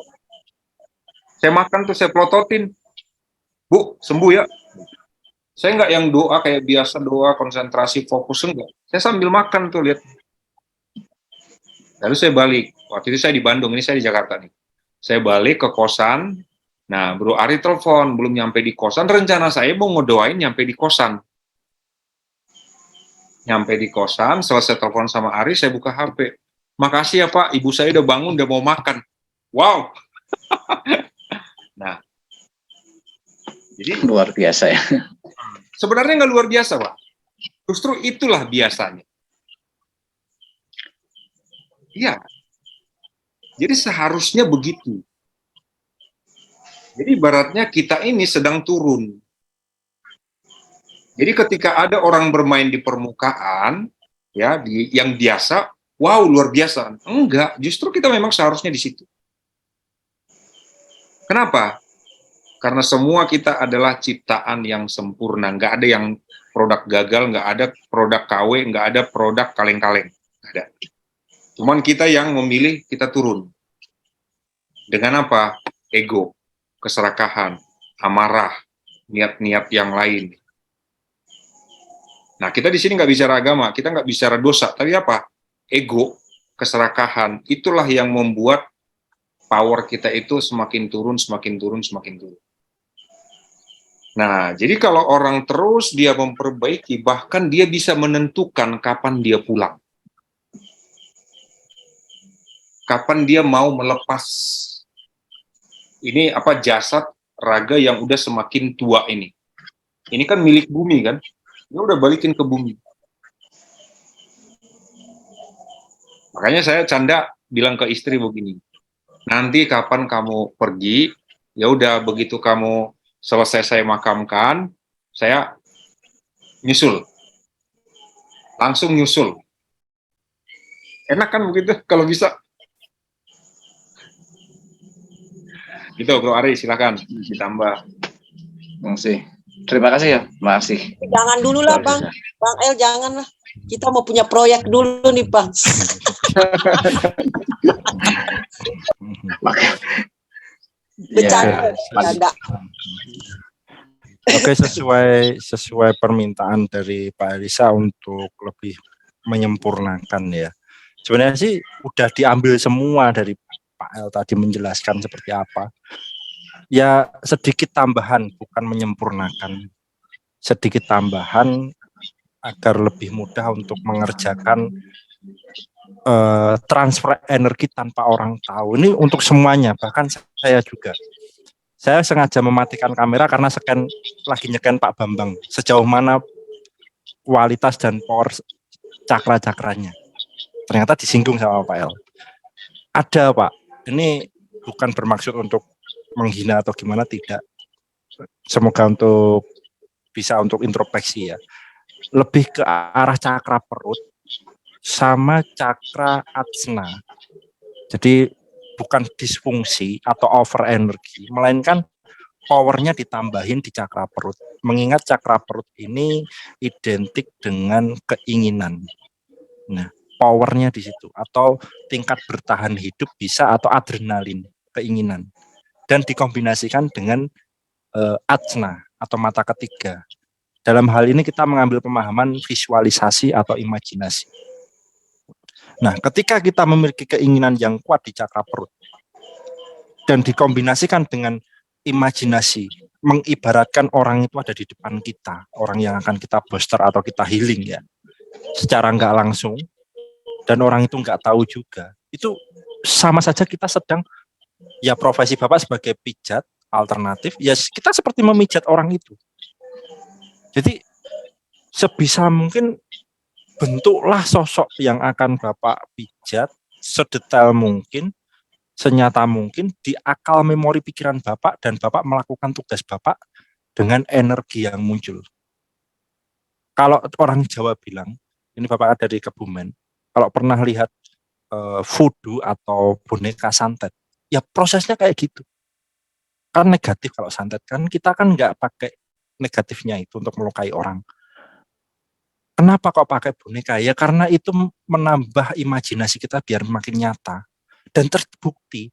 Saya makan tuh, saya plototin. Bu, sembuh ya. Saya nggak yang doa kayak biasa, doa konsentrasi fokus, enggak. Saya sambil makan tuh, lihat. Lalu saya balik. Waktu itu saya di Bandung, ini saya di Jakarta nih. Saya balik ke kosan. Nah, Bro Ari telepon, belum nyampe di kosan. Rencana saya mau ngedoain nyampe di kosan. Nyampe di kosan, selesai telepon sama Ari, saya buka HP. Makasih ya Pak, ibu saya udah bangun, udah mau makan. Wow. Nah, jadi luar biasa ya. Sebenarnya nggak luar biasa, Pak. Justru itulah biasanya. Iya. Jadi seharusnya begitu. Jadi ibaratnya kita ini sedang turun. Jadi ketika ada orang bermain di permukaan, ya, yang biasa, wow, luar biasa. Enggak, justru kita memang seharusnya di situ. Kenapa? Karena semua kita adalah ciptaan yang sempurna. Nggak ada yang produk gagal, nggak ada produk KW, nggak ada produk kaleng-kaleng. Nggak ada. Cuman kita yang memilih, kita turun. Dengan apa? Ego, keserakahan, amarah, niat-niat yang lain. Nah, kita di sini nggak bicara agama, kita nggak bicara dosa, tapi apa? Ego, keserakahan, itulah yang membuat power kita itu semakin turun, semakin turun, semakin turun. Nah, jadi kalau orang terus dia memperbaiki, bahkan dia bisa menentukan kapan dia pulang. Kapan dia mau melepas ini apa jasad raga yang udah semakin tua ini. Ini kan milik bumi kan? Dia udah balikin ke bumi. Makanya saya canda bilang ke istri begini. Nanti kapan kamu pergi, ya udah begitu kamu selesai saya makamkan, saya nyusul. Langsung nyusul. Enak kan begitu kalau bisa? Gitu, Bro Ari, silakan ditambah. Terima kasih ya, makasih. Jangan dulu lah, Bang. Bang El, jangan lah. Kita mau punya proyek dulu nih, Bang. Bercanda. Oke, sesuai permintaan dari Pak Elisa untuk lebih menyempurnakan ya. Sebenarnya sih udah diambil semua dari Pak El tadi menjelaskan seperti apa. Ya sedikit tambahan, bukan menyempurnakan. Sedikit tambahan agar lebih mudah untuk mengerjakan transfer energi tanpa orang tahu. Ini untuk semuanya, bahkan saya juga. Saya sengaja mematikan kamera karena lagi nyeken Pak Bambang. Sejauh mana kualitas dan power cakra-cakranya. Ternyata disinggung sama Pak El. Ada Pak, ini bukan bermaksud untuk menghina atau gimana, tidak. Semoga bisa untuk introspeksi ya. Lebih ke arah cakra perut sama cakra ajna. Jadi bukan disfungsi atau over energi, melainkan powernya ditambahin di cakra perut. Mengingat cakra perut ini identik dengan keinginan. Nah, powernya di situ, atau tingkat bertahan hidup bisa, atau adrenalin, keinginan. Dan dikombinasikan dengan ajna atau mata ketiga. Dalam hal ini kita mengambil pemahaman visualisasi atau imajinasi. Nah, ketika kita memiliki keinginan yang kuat di cakra perut dan dikombinasikan dengan imajinasi, mengibaratkan orang itu ada di depan kita, orang yang akan kita booster atau kita healing ya, secara nggak langsung, dan orang itu nggak tahu juga, itu sama saja kita sedang, ya profesi Bapak sebagai pijat alternatif, ya kita seperti memijat orang itu. Jadi sebisa mungkin bentuklah sosok yang akan Bapak pijat sedetail mungkin, senyata mungkin di akal memori pikiran Bapak, dan Bapak melakukan tugas Bapak dengan energi yang muncul. Kalau orang Jawa bilang, ini Bapak ada di Kebumen, kalau pernah lihat voodoo atau boneka santet, ya prosesnya kayak gitu. Kan negatif kalau santet, kan kita kan nggak pakai negatifnya itu untuk melukai orang. Kenapa kok pakai boneka? Ya karena itu menambah imajinasi kita biar makin nyata. Dan terbukti,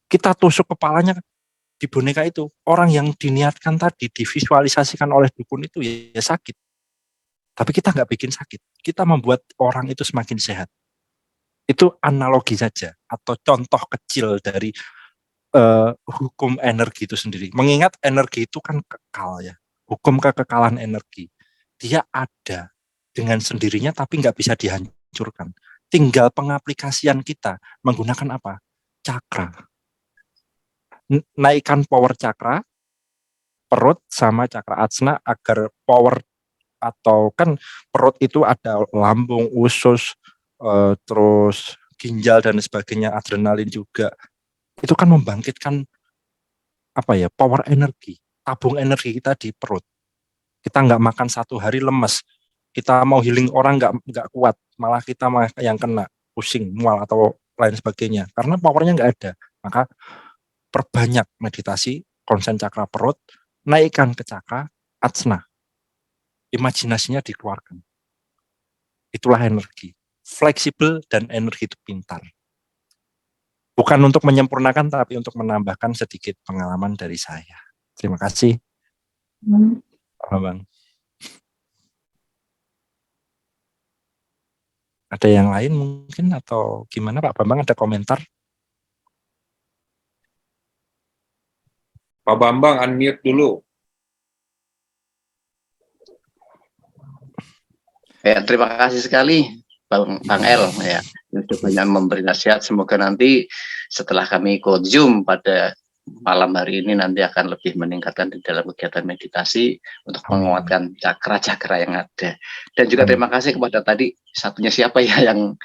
kita tusuk kepalanya di boneka itu, orang yang diniatkan tadi, divisualisasikan oleh dukun itu ya sakit. Tapi kita nggak bikin sakit, kita membuat orang itu semakin sehat. Itu analogi saja, atau contoh kecil dari hukum energi itu sendiri. Mengingat energi itu kan kekal ya, hukum kekekalan energi. Dia ada dengan sendirinya tapi nggak bisa dihancurkan. Tinggal pengaplikasian kita menggunakan apa? Cakra. Naikkan power cakra, perut sama cakra ajna agar power, atau kan perut itu ada lambung, usus, terus ginjal dan sebagainya, adrenalin juga. Itu kan membangkitkan apa ya, power energi, tabung energi kita di perut. Kita nggak makan 1 hari lemes, kita mau healing orang nggak kuat, malah kita yang kena pusing, mual atau lain sebagainya, karena powernya nggak ada. Maka perbanyak meditasi, konsen cakra perut, naikkan ke cakra ajna, imajinasinya dikeluarkan. Itulah energi, fleksibel dan energi itu pintar. Bukan untuk menyempurnakan, tapi untuk menambahkan sedikit pengalaman dari saya. Terima kasih. Pak Bambang. Ada yang lain mungkin atau gimana Pak Bambang, ada komentar? Pak Bambang unmute dulu. Ya, terima kasih sekali Bang El ya, untuk banyak memberi nasihat. Semoga nanti setelah kami ikut Zoom pada malam hari ini nanti akan lebih meningkatkan di dalam kegiatan meditasi untuk menguatkan cakra-cakra yang ada. Dan juga terima kasih kepada tadi satunya siapa ya yang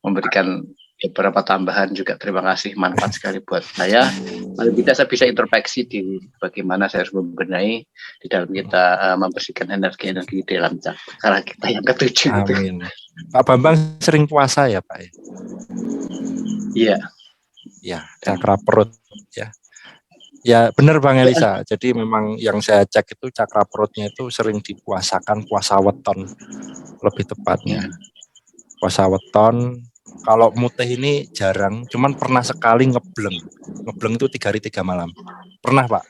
memberikan beberapa tambahan juga, terima kasih, manfaat sekali buat saya. Paling tidak saya bisa introspeksi di bagaimana saya harus membenahi di dalam kita membersihkan energi-energi di dalam cakra kita yang ketujuh. Amin. Pak Bambang sering puasa ya Pak? Iya. Ya, cakra perut ya. Ya benar Bang Elisa, jadi memang yang saya cek itu cakra perutnya itu sering dipuasakan, puasa weton lebih tepatnya. Puasa weton, kalau mutih ini jarang, cuman pernah sekali ngebleng. Ngebleng itu 3 hari 3 malam. Pernah Pak?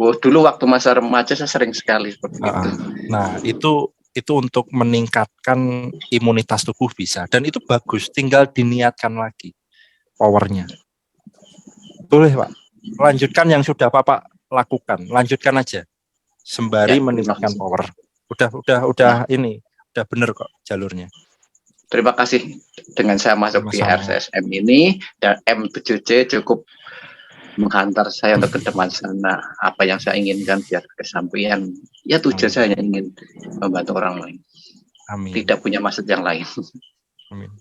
Oh, dulu waktu masa remaja saya sering sekali seperti itu. Nah itu untuk meningkatkan imunitas tubuh bisa, dan itu bagus, tinggal diniatkan lagi powernya. Boleh Pak? Lanjutkan yang sudah Bapak lakukan, lanjutkan aja sembari meningkatkan power. Udah ini udah bener kok jalurnya. Terima kasih. Dengan saya masuk di RCSM ini dan M7C cukup menghantar saya untuk ke depan sana. Apa yang saya inginkan biar kesampaian. Ya tujuan saya hanya ingin membantu orang lain. Amin. Tidak punya maksud yang lain. Amin.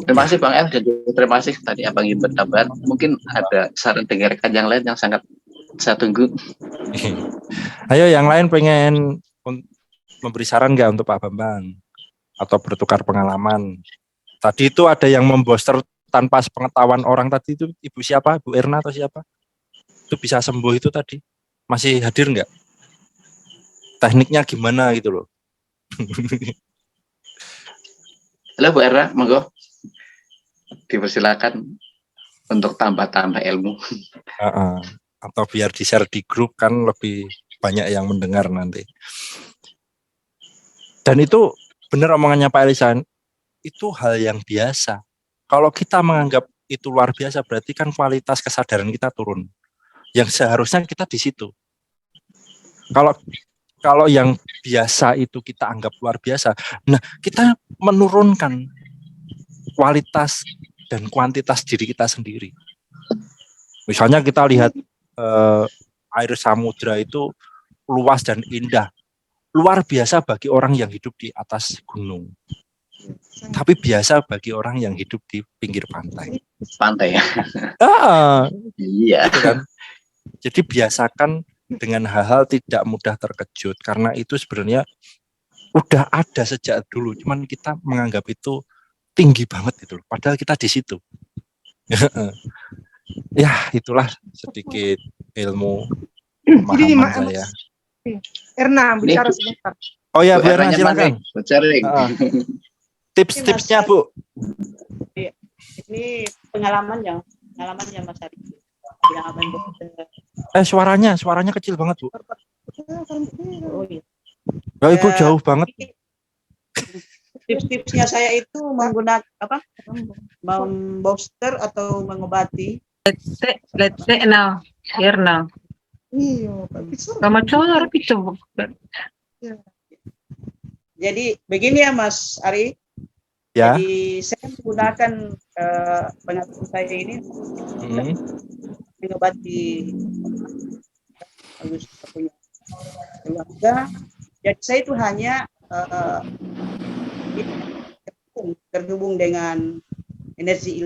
Terima kasih Bang El, dan terima kasih tadi Abang Im bertambahan. Mungkin ada saran dengarkan yang lain yang sangat saya tunggu. Ayo yang lain pengen memberi saran nggak untuk Pak Bambang atau bertukar pengalaman? Tadi itu ada yang membooster tanpa sepengetahuan orang tadi, itu Ibu siapa? Bu Erna atau siapa? Itu bisa sembuh itu tadi. Masih hadir nggak? Tekniknya gimana gitu loh. Halo Bu Erna, monggo dipersilakan untuk tambah-tambah ilmu. atau biar di-share di grup kan lebih banyak yang mendengar nanti. Dan itu benar omongannya Pak Elisan, itu hal yang biasa. Kalau kita menganggap itu luar biasa, berarti kan kualitas kesadaran kita turun. Yang seharusnya kita di situ. Kalau yang biasa itu kita anggap luar biasa, nah kita menurunkan kualitas dan kuantitas diri kita sendiri. Misalnya kita lihat air samudra itu luas dan indah, luar biasa bagi orang yang hidup di atas gunung, tapi biasa bagi orang yang hidup di pinggir pantai. Pantai ya. Iya. Gitu kan? Jadi biasakan dengan hal-hal tidak mudah terkejut, karena itu sebenarnya udah ada sejak dulu, cuman kita menganggap itu tinggi banget itu, padahal kita di situ. Ya, itulah sedikit ilmu pemahaman saya. Erna bicara sebentar. Oh ya, Bu Erna silakan. Tips-tipsnya Bu. Ini pengalaman yang Mas Ari. Suaranya kecil banget Bu. Oh iya. Ya, Ibu jauh banget. Tips-tipsnya saya itu menggunakan membooster atau mengobati. Let's say now. Here now. Iya, Sama cowok itu. Jadi begini ya Mas Ari. Ya. Jadi saya menggunakan pengatur saya ini mengobati punya keluarga. Jadi saya itu hanya terhubung dengan energi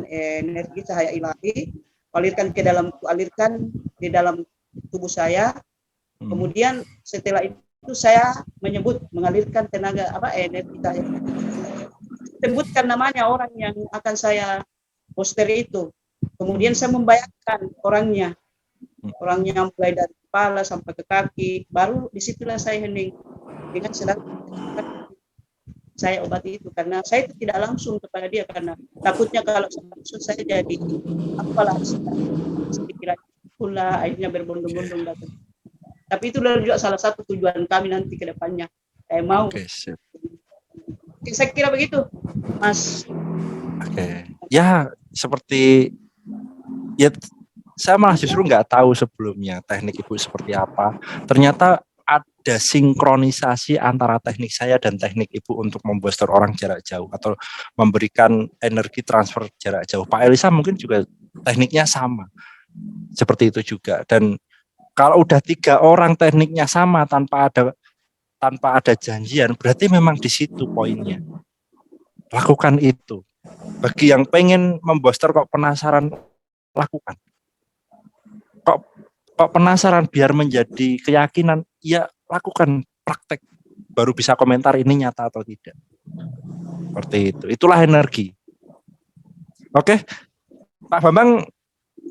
energi cahaya ilahi, alirkan di dalam tubuh saya. Kemudian setelah itu saya mengalirkan tenaga energi cahaya. Sebutkan namanya orang yang akan saya poster itu. Kemudian saya membayangkan orangnya mulai dari kepala sampai ke kaki. Baru disitulah saya hening dengan sedang saya obati itu, karena saya itu tidak langsung kepada dia, karena takutnya kalau langsung saya jadi apalah sedikit pula akhirnya berbondong-bondong datang. Tapi itu juga salah satu tujuan kami nanti ke depannya. Saya mau. Saya kira begitu, Mas. Ya, seperti ya saya malah justru nggak tahu sebelumnya teknik Ibu seperti apa. Ternyata ada sinkronisasi antara teknik saya dan teknik Ibu untuk membooster orang jarak jauh atau memberikan energi transfer jarak jauh. Pak Elisa mungkin juga tekniknya sama. Seperti itu juga. Dan kalau udah 3 orang tekniknya sama tanpa ada janjian, berarti memang di situ poinnya. Lakukan itu. Bagi yang pengen membooster kok penasaran, lakukan. Kok penasaran biar menjadi keyakinan, ya lakukan, praktek, baru bisa komentar ini nyata atau tidak. Seperti itu. Itulah energi. Oke, Pak Bambang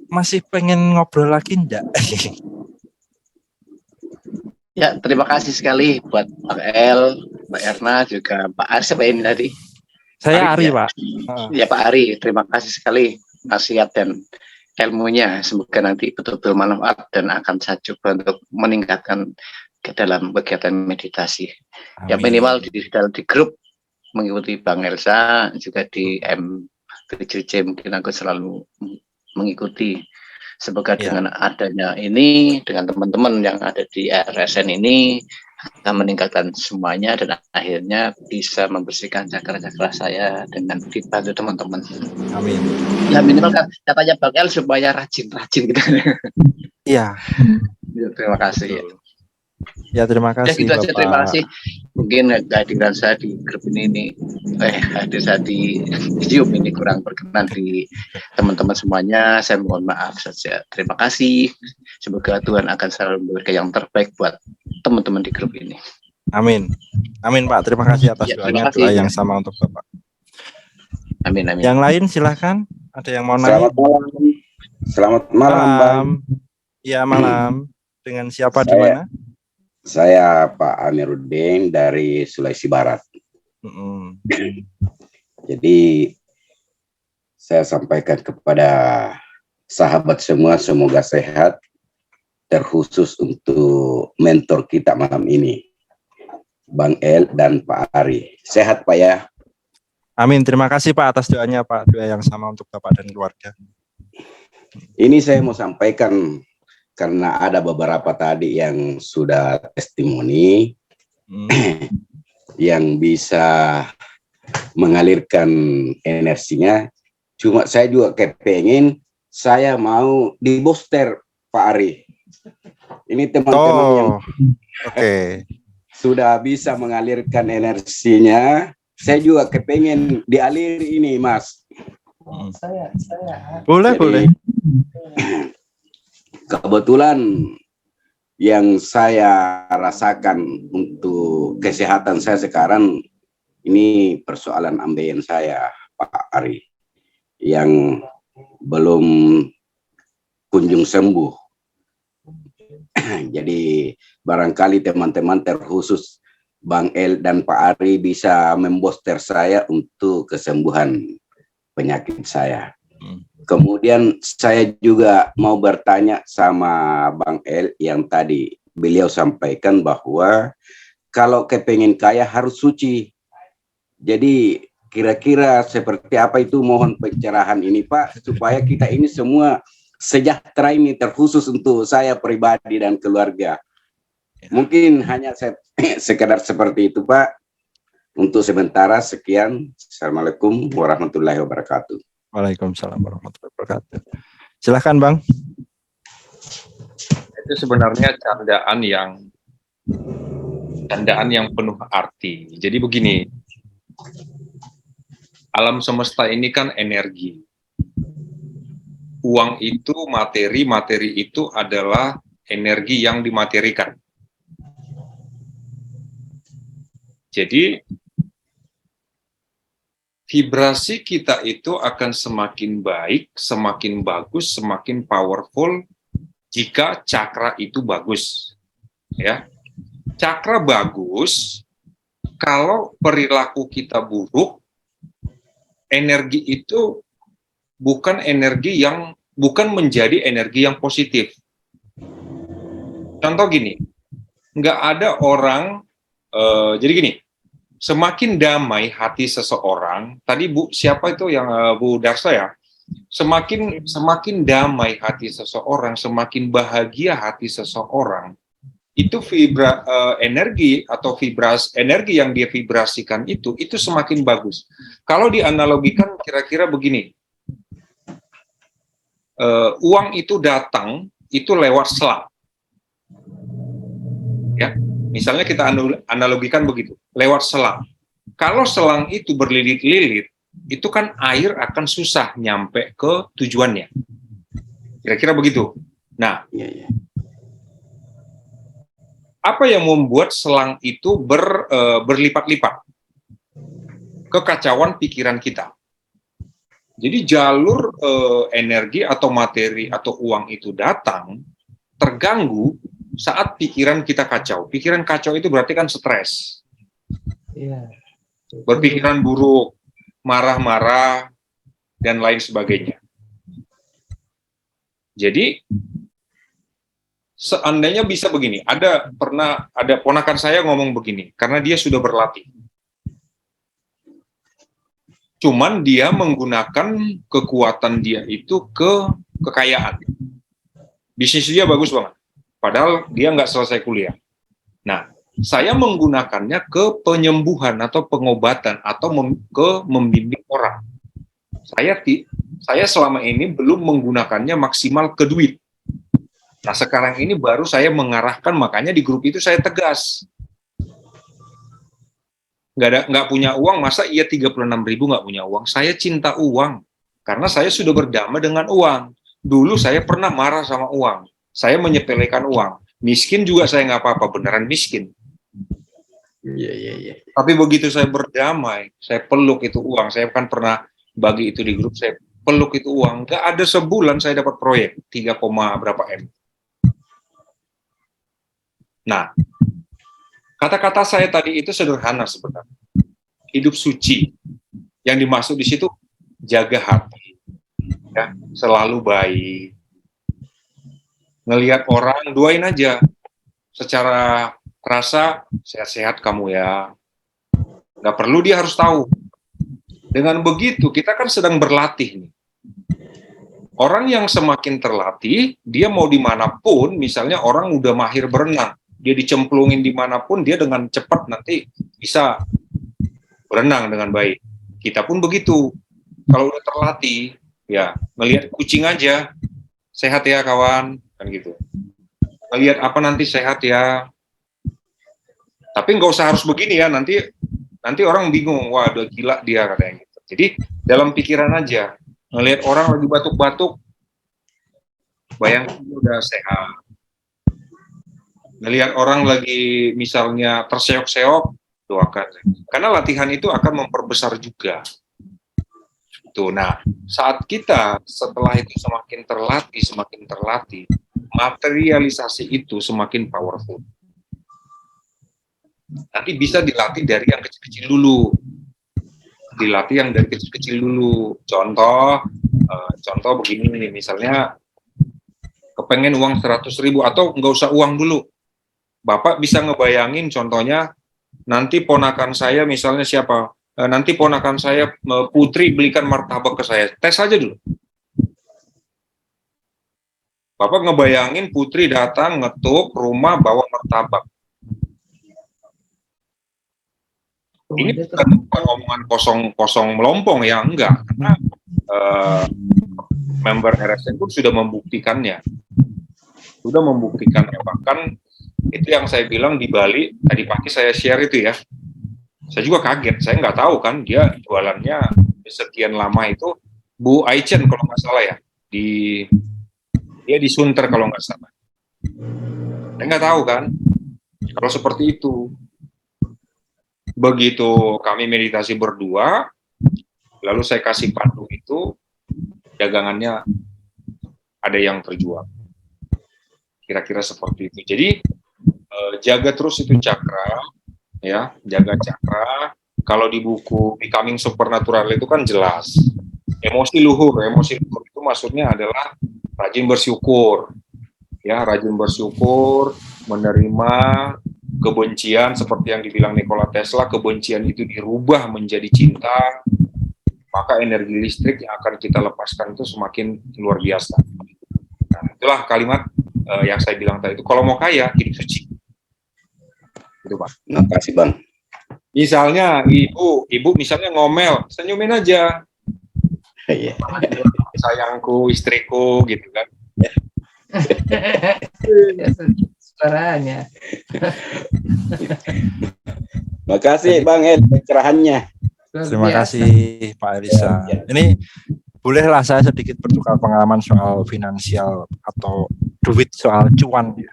masih pengen ngobrol lagi enggak? Ya, terima kasih sekali buat Pak El, Mbak Erna, juga Pak Ari. Siapa ini tadi? Saya Ari, ya? Pak. Ya, Pak Ari, terima kasih sekali nasihat dan ilmunya. Semoga nanti betul-betul bermanfaat dan akan saya coba untuk meningkatkan ke dalam kegiatan meditasi. Amin. Ya minimal di grup mengikuti Bang Elsa, juga di M7C mungkin aku selalu mengikuti. Semoga dengan adanya ini, dengan teman-teman yang ada di RSN ini akan meningkatkan semuanya dan akhirnya bisa membersihkan cakra-cakra saya dengan dibantu teman-teman. Amin. Ya minimal kan katanya Bang El supaya rajin-rajin gitu. Iya. Ya, terima kasih. Ya, terima kasih. Ya gitu aja, Bapak. terima kasih. Mungkin kehadiran saya di grup ini hadir saya di Zoom ini kurang berkenan di teman-teman semuanya. Saya mohon maaf saja. Terima kasih. Semoga Tuhan akan selalu memberikan yang terbaik buat teman-teman di grup ini. Amin. Amin, Pak. Terima kasih atas doanya. Doa yang sama untuk Bapak. Amin, amin. Yang lain silahkan. Ada yang mau nanya? Selamat malam, Bang. Iya, malam. Dengan siapa di mana? Saya Pak Amiruddin dari Sulawesi Barat. Jadi saya sampaikan kepada sahabat semua semoga sehat, terkhusus untuk mentor kita malam ini, Bang El dan Pak Ari. Sehat Pak ya. Amin. Terima kasih Pak atas doanya Pak. Doa yang sama untuk Bapak dan keluarga. Ini saya mau sampaikan karena ada beberapa tadi yang sudah testimoni yang bisa mengalirkan energinya. Cuma saya juga kepengen, saya mau di booster Pak Ari. Ini teman-teman yang sudah bisa mengalirkan energinya. Saya juga kepengen dialir ini Mas. Boleh. Kebetulan yang saya rasakan untuk kesehatan saya sekarang ini persoalan ambeien saya Pak Ari yang belum kunjung sembuh. Jadi barangkali teman-teman terkhusus Bang El dan Pak Ari bisa membooster saya untuk kesembuhan penyakit saya. Kemudian saya juga mau bertanya sama Bang El yang tadi beliau sampaikan bahwa kalau kepengen kaya harus suci. Jadi kira-kira seperti apa itu, mohon pencerahan ini Pak, supaya kita ini semua sejahtera ini, terkhusus untuk saya pribadi dan keluarga. Mungkin hanya sekedar seperti itu Pak. Untuk sementara sekian. Assalamualaikum warahmatullahi wabarakatuh. Waalaikumsalam warahmatullahi wabarakatuh. Silahkan Bang. Itu sebenarnya candaan yang penuh arti. Jadi begini, alam semesta ini kan energi. Uang itu materi, materi itu adalah energi yang dimaterikan. Jadi vibrasi kita itu akan semakin baik, semakin bagus, semakin powerful jika cakra itu bagus. Ya. Cakra bagus, kalau perilaku kita buruk, energi itu bukan menjadi energi yang positif. Contoh gini, nggak ada orang, jadi gini, semakin damai hati seseorang, tadi Bu siapa itu yang Bu Darso ya, semakin damai hati seseorang, semakin bahagia hati seseorang, itu energi atau energi yang dia vibrasikan itu semakin bagus. Kalau dianalogikan kira-kira begini, uang itu datang itu lewat selang, ya. Misalnya kita analogikan begitu, lewat selang. Kalau selang itu berlilit-lilit, itu kan air akan susah nyampe ke tujuannya. Kira-kira begitu. Nah, apa yang membuat selang itu berlipat-lipat? Kekacauan pikiran kita. Jadi jalur energi atau materi atau uang itu datang, terganggu saat pikiran kita kacau. Pikiran kacau itu berarti kan stres. Berpikiran buruk, marah-marah, dan lain sebagainya. Jadi, seandainya bisa begini, ada ponakan saya ngomong begini, karena dia sudah berlatih. Cuman dia menggunakan kekuatan dia itu ke kekayaan. Bisnis dia bagus banget. Padahal dia nggak selesai kuliah. Nah, saya menggunakannya ke penyembuhan atau pengobatan atau ke membimbing orang. Saya selama ini belum menggunakannya maksimal ke duit. Nah, sekarang ini baru saya mengarahkan, makanya di grup itu saya tegas. Nggak punya uang, masa iya 36.000 nggak punya uang? Saya cinta uang, karena saya sudah berdamai dengan uang. Dulu saya pernah marah sama uang. Saya menyepelekan uang. Miskin juga saya nggak apa-apa, beneran miskin. Tapi begitu saya berdamai, saya peluk itu uang. Saya kan pernah bagi itu di grup, saya peluk itu uang. Nggak ada sebulan saya dapat proyek 3, berapa M. Nah, kata-kata saya tadi itu sederhana sebenarnya. Hidup suci. Yang dimaksud di situ, jaga hati. ya, selalu baik. Ngelihat orang, doain aja. Secara rasa, sehat-sehat kamu ya. Nggak perlu dia harus tahu. Dengan begitu, kita kan sedang berlatih nih. Orang yang semakin terlatih, dia mau dimanapun, misalnya orang udah mahir berenang, dia dicemplungin dimanapun, dia dengan cepat nanti bisa berenang dengan baik. Kita pun begitu. Kalau udah terlatih, ya ngelihat kucing aja, sehat ya kawan, kan gitu. Ngelihat apa nanti sehat ya. Tapi nggak usah harus begini ya, nanti orang bingung, wah udah gila dia katanya gitu. Jadi dalam pikiran aja, ngelihat orang lagi batuk-batuk, bayangkan dia udah sehat. Ngelihat orang lagi misalnya terseok-seok, doakan. Karena latihan itu akan memperbesar juga. Tuh, nah, saat kita setelah itu semakin terlatih, materialisasi itu semakin powerful. Nanti bisa dilatih dari yang kecil-kecil dulu. Dilatih yang dari kecil-kecil dulu. Contoh begini nih, misalnya kepengen uang 100.000 atau nggak usah uang dulu. Bapak bisa ngebayangin contohnya, nanti ponakan saya misalnya siapa? Nanti ponakan saya Putri belikan martabak ke saya. Tes aja dulu. Bapak ngebayangin Putri datang ngetuk rumah bawa martabak. Ini bukan omongan kosong melompong ya, enggak. Karena member RSN pun sudah membuktikannya. Bahkan itu yang saya bilang di Bali, tadi pagi saya share itu ya. Saya juga kaget, saya nggak tahu kan dia jualannya sekian lama itu. Bu Aichen kalau nggak salah ya, dia di Sunter kalau nggak salah. Saya nggak tahu kan, kalau seperti itu. Begitu kami meditasi berdua, lalu saya kasih pandu itu, dagangannya ada yang terjual. Kira-kira seperti itu. Jadi jaga terus itu cakra, ya, jaga cakra. Kalau di buku Becoming Supernatural itu kan jelas. Emosi luhur itu maksudnya adalah rajin bersyukur. Ya, rajin bersyukur, menerima kebencian seperti yang dibilang Nikola Tesla, kebencian itu dirubah menjadi cinta, maka energi listrik yang akan kita lepaskan itu semakin luar biasa. Nah, itulah kalimat yang saya bilang tadi itu. Kalau mau kaya, hidup suci. Itu Pak. Terima kasih Bang. Misalnya ibu misalnya ngomel, senyumin aja. Sayangku, istriku, gitu kan. Suaranya. Makasih Bang El pencerahannya. Terima kasih Pak Elisa. Ini bolehlah saya sedikit bertukar pengalaman soal finansial atau duit, soal cuan ya.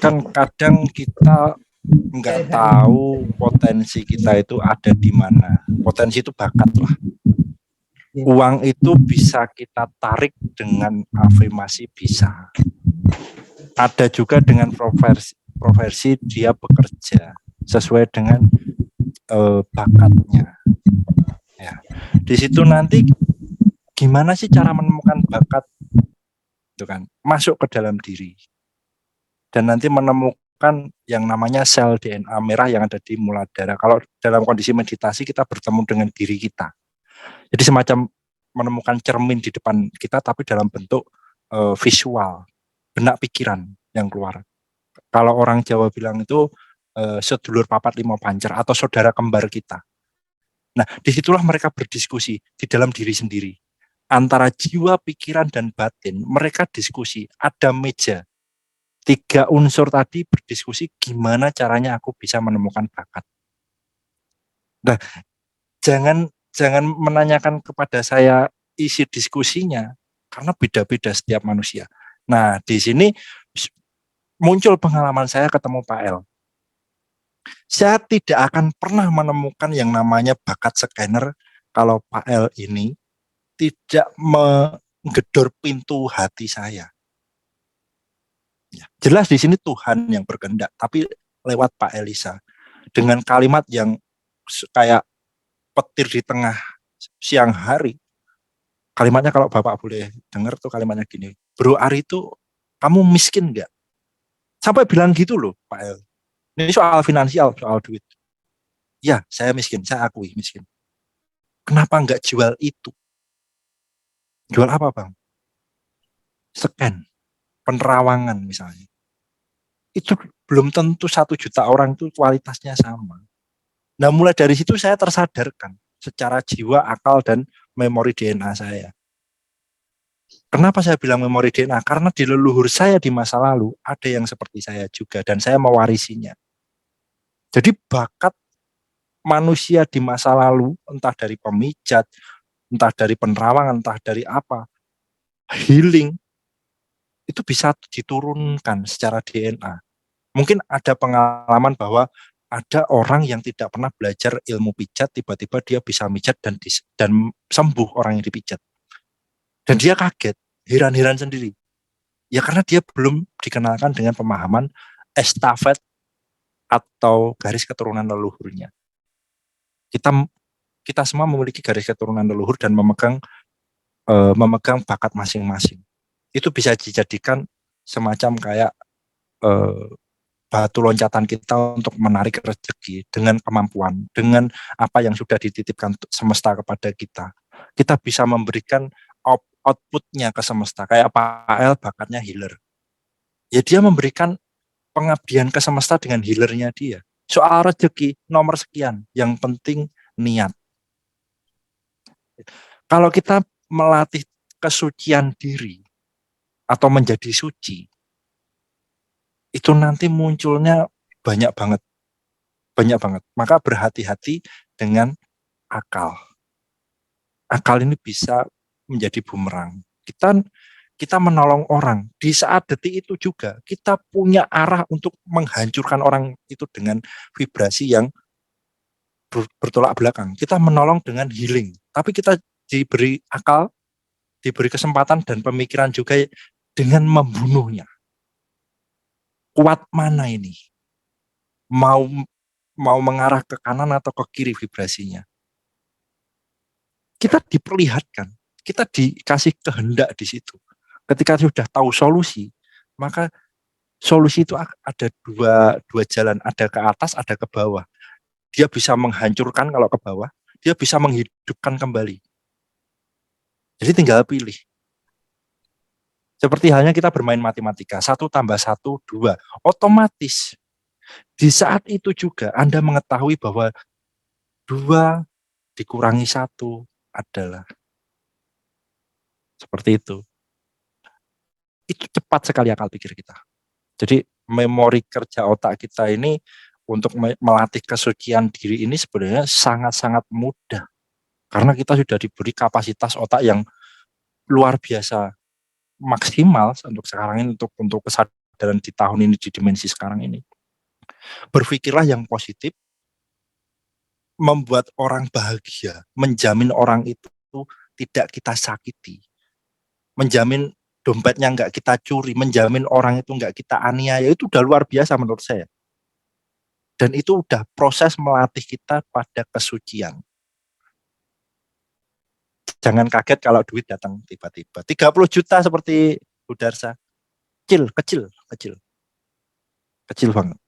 Kan kadang kita nggak tahu potensi kita itu ada di mana. Potensi itu bakat lah. Uang itu bisa kita tarik dengan afirmasi, bisa. Ada juga dengan profesi dia bekerja sesuai dengan bakatnya. Ya. Di situ nanti gimana sih cara menemukan bakat? Itu kan masuk ke dalam diri. Dan nanti menemukan yang namanya sel DNA merah yang ada di muladhara. Kalau dalam kondisi meditasi kita bertemu dengan diri kita. Jadi semacam menemukan cermin di depan kita tapi dalam bentuk visual, benak pikiran yang keluar. Kalau orang Jawa bilang itu sedulur papat limo pancer atau saudara kembar kita. Nah, disitulah mereka berdiskusi di dalam diri sendiri. Antara jiwa, pikiran, dan batin, mereka diskusi. Ada meja. 3 unsur tadi berdiskusi gimana caranya aku bisa menemukan bakat. Nah, jangan menanyakan kepada saya isi diskusinya karena beda-beda setiap manusia. Nah, di sini muncul pengalaman saya ketemu Pak El. Saya tidak akan pernah menemukan yang namanya bakat scanner kalau Pak El ini tidak menggedor pintu hati saya. Jelas di sini Tuhan yang berkehendak, tapi lewat Pak Elisa dengan kalimat yang kayak petir di tengah siang hari, Kalimatnya kalau Bapak boleh dengar tuh kalimatnya gini, Bro Ari itu kamu miskin nggak? Sampai bilang gitu loh Pak El. Ini soal finansial, soal duit. Ya, saya miskin, saya akui miskin. Kenapa nggak jual itu? Jual apa Bang? Scan, penerawangan misalnya. Itu belum tentu 1 juta orang itu kualitasnya sama. Nah mulai dari situ saya tersadarkan secara jiwa, akal, dan memori DNA saya. Kenapa saya bilang memori DNA? Karena di leluhur saya di masa lalu ada yang seperti saya juga dan saya mewarisinya. Jadi bakat manusia di masa lalu, entah dari pemijat, entah dari penerawangan, entah dari apa, healing, itu bisa diturunkan secara DNA. Mungkin ada pengalaman bahwa ada orang yang tidak pernah belajar ilmu pijat, tiba-tiba dia bisa mijat dan sembuh orang yang dipijat. Dan dia kaget, heran-heran sendiri. Ya karena dia belum dikenalkan dengan pemahaman estafet atau garis keturunan leluhurnya. Kita semua memiliki garis keturunan leluhur dan memegang bakat masing-masing. Itu bisa dijadikan semacam kayak batu loncatan kita untuk menarik rezeki dengan kemampuan, dengan apa yang sudah dititipkan semesta kepada kita. Kita bisa memberikan outputnya ke semesta. Kayak Pak El bakatnya healer. Ya dia memberikan pengabdian ke semesta dengan healernya dia. Soal rezeki nomor sekian, yang penting niat. Kalau kita melatih kesucian diri atau menjadi suci, itu nanti munculnya banyak banget. Maka berhati-hati dengan akal. Akal ini bisa menjadi bumerang. Kita menolong orang. Di saat detik itu juga kita punya arah untuk menghancurkan orang itu dengan vibrasi yang bertolak belakang. Kita menolong dengan healing. Tapi kita diberi akal, diberi kesempatan dan pemikiran juga dengan membunuhnya. Kuat mana ini? Mau mengarah ke kanan atau ke kiri vibrasinya? Kita diperlihatkan, kita dikasih kehendak di situ. Ketika sudah tahu solusi, maka solusi itu ada dua jalan, ada ke atas, ada ke bawah. Dia bisa menghancurkan kalau ke bawah, dia bisa menghidupkan kembali. Jadi tinggal pilih. Seperti halnya kita bermain matematika, 1 tambah 1, 2. Otomatis di saat itu juga Anda mengetahui bahwa 2 dikurangi 1 adalah seperti itu. Itu cepat sekali akal pikir kita. Jadi memori kerja otak kita ini untuk melatih kesucian diri ini sebenarnya sangat-sangat mudah. Karena kita sudah diberi kapasitas otak yang luar biasa maksimal untuk sekarang ini, untuk kesadaran di tahun ini, di dimensi sekarang ini. Berpikirlah yang positif, membuat orang bahagia, menjamin orang itu tidak kita sakiti, menjamin dompetnya nggak kita curi, menjamin orang itu nggak kita aniaya, itu udah luar biasa menurut saya. Dan itu udah proses melatih kita pada kesucian. Jangan kaget kalau duit datang tiba-tiba. 30 juta seperti Bu Darsa. Kecil banget.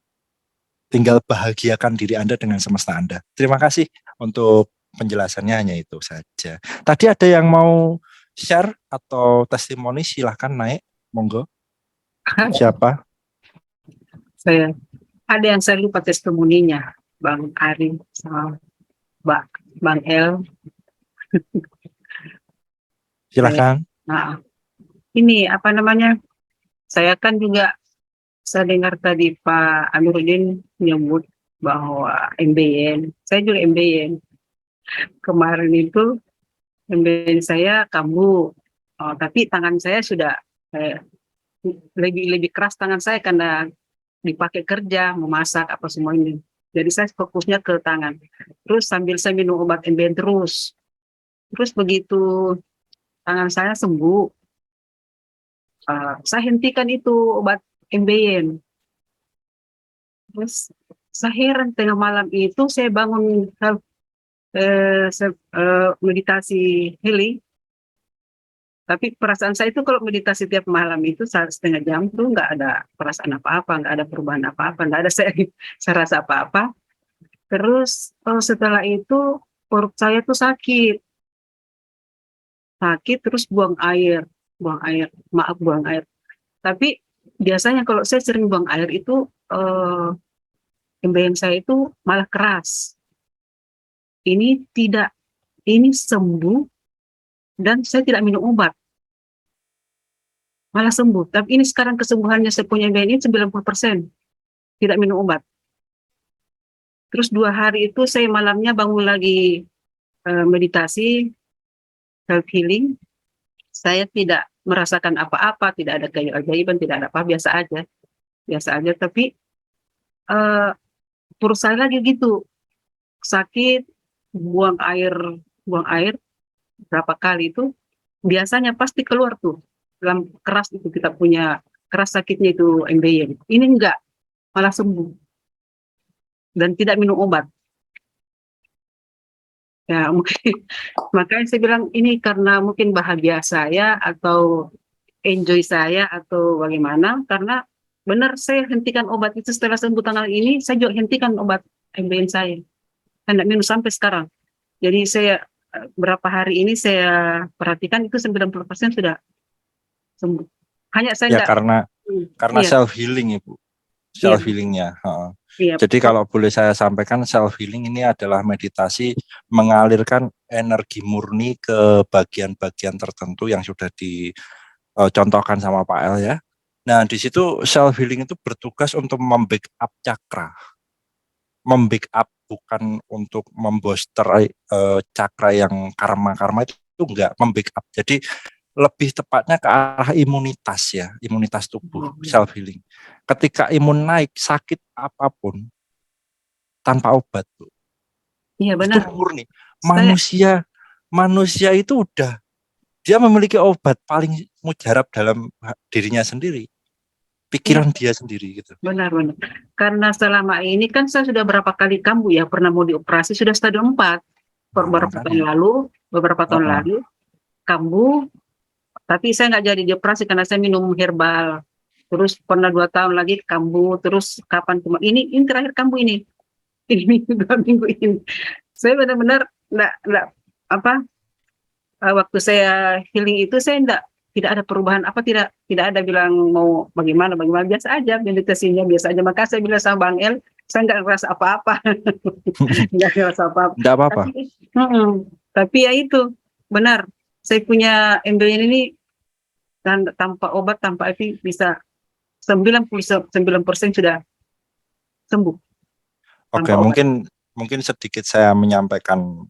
Tinggal bahagiakan diri Anda dengan semesta Anda. Terima kasih untuk penjelasannya, hanya itu saja. Tadi ada yang mau share atau testimoni, silahkan naik, monggo. Siapa? Saya ada yang saya lupa testimoninya, Bang Ari sama Bang El. Silahkan. Nah, ini apa namanya? Saya kan juga saya dengar tadi Pak Amiruddin menyebut bahwa MBN, saya juga MBN. Kemarin itu MBN saya kambuh, tapi tangan saya sudah lebih keras tangan saya karena dipakai kerja, memasak apa semua ini. Jadi saya fokusnya ke tangan. Terus sambil saya minum obat MBN terus begitu tangan saya sembuh, saya hentikan itu obat MBN. Terus saya heran, tengah malam itu saya bangun meditasi healing. Tapi perasaan saya itu kalau meditasi tiap malam itu setengah jam tuh nggak ada perasaan apa-apa, nggak ada perubahan apa-apa, nggak ada saya rasa apa-apa. Terus setelah itu perut saya tuh sakit terus buang air, buang air. Tapi biasanya kalau saya sering buang air itu embeyan saya itu malah keras. Ini tidak, ini sembuh dan saya tidak minum obat. Malah sembuh. Tapi ini sekarang kesembuhannya saya punya embeyan ini 90%. Tidak minum obat. Terus 2 hari itu saya malamnya bangun lagi meditasi, self healing. Saya tidak merasakan apa-apa, tidak ada keajaiban, tidak ada apa, biasa aja. Tapi perut saya lagi gitu, sakit, buang air berapa kali itu, biasanya pasti keluar tuh, dalam keras itu kita punya, keras sakitnya itu embeyan. Ini enggak, malah sembuh. Dan tidak minum obat. Ya, makanya saya bilang ini karena mungkin bahagia saya atau enjoy saya atau bagaimana, karena benar saya hentikan obat itu setelah sembuh tanggal ini, saya juga hentikan obat embeyan saya. Saya tidak minum sampai sekarang. Jadi saya berapa hari ini saya perhatikan itu 90% sudah sembuh. Hanya saya ya karena iya. self healing Ibu. Self healingnya. Iya, Jadi kalau boleh saya sampaikan, self healing ini adalah meditasi mengalirkan energi murni ke bagian-bagian tertentu yang sudah dicontohkan sama Pak El ya. Nah di situ self healing itu bertugas untuk membackup cakra, membackup bukan untuk membooster cakra yang karma itu enggak, membackup. Jadi lebih tepatnya ke arah imunitas ya, imunitas tubuh, self healing. Ketika imun naik, sakit apapun tanpa obat, Bu. Iya benar. Itu murni. Manusia itu udah, dia memiliki obat paling mujarab dalam dirinya sendiri, pikiran dia sendiri gitu. Benar. Karena selama ini kan saya sudah berapa kali kambuh ya, pernah mau dioperasi sudah stadium 4 beberapa tahun lalu kambuh. Tapi saya nggak jadi dioperasi karena saya minum herbal. Terus pernah 2 tahun lagi kambuh. Terus kapan ini terakhir kambuh ini 2 minggu ini. Saya benar-benar nggak waktu saya healing itu saya tidak ada perubahan apa, tidak ada bilang mau bagaimana biasa aja meditasinya biasa aja. Maka saya bilang sama Bang El, saya nggak ngerasa apa-apa. Nggak ngerasa apa-apa. Nggak apa-apa. Tapi ya itu benar. Saya punya embeyan ini dan tanpa obat, tanpa itu bisa 99% sudah sembuh. Oke, mungkin sedikit saya menyampaikan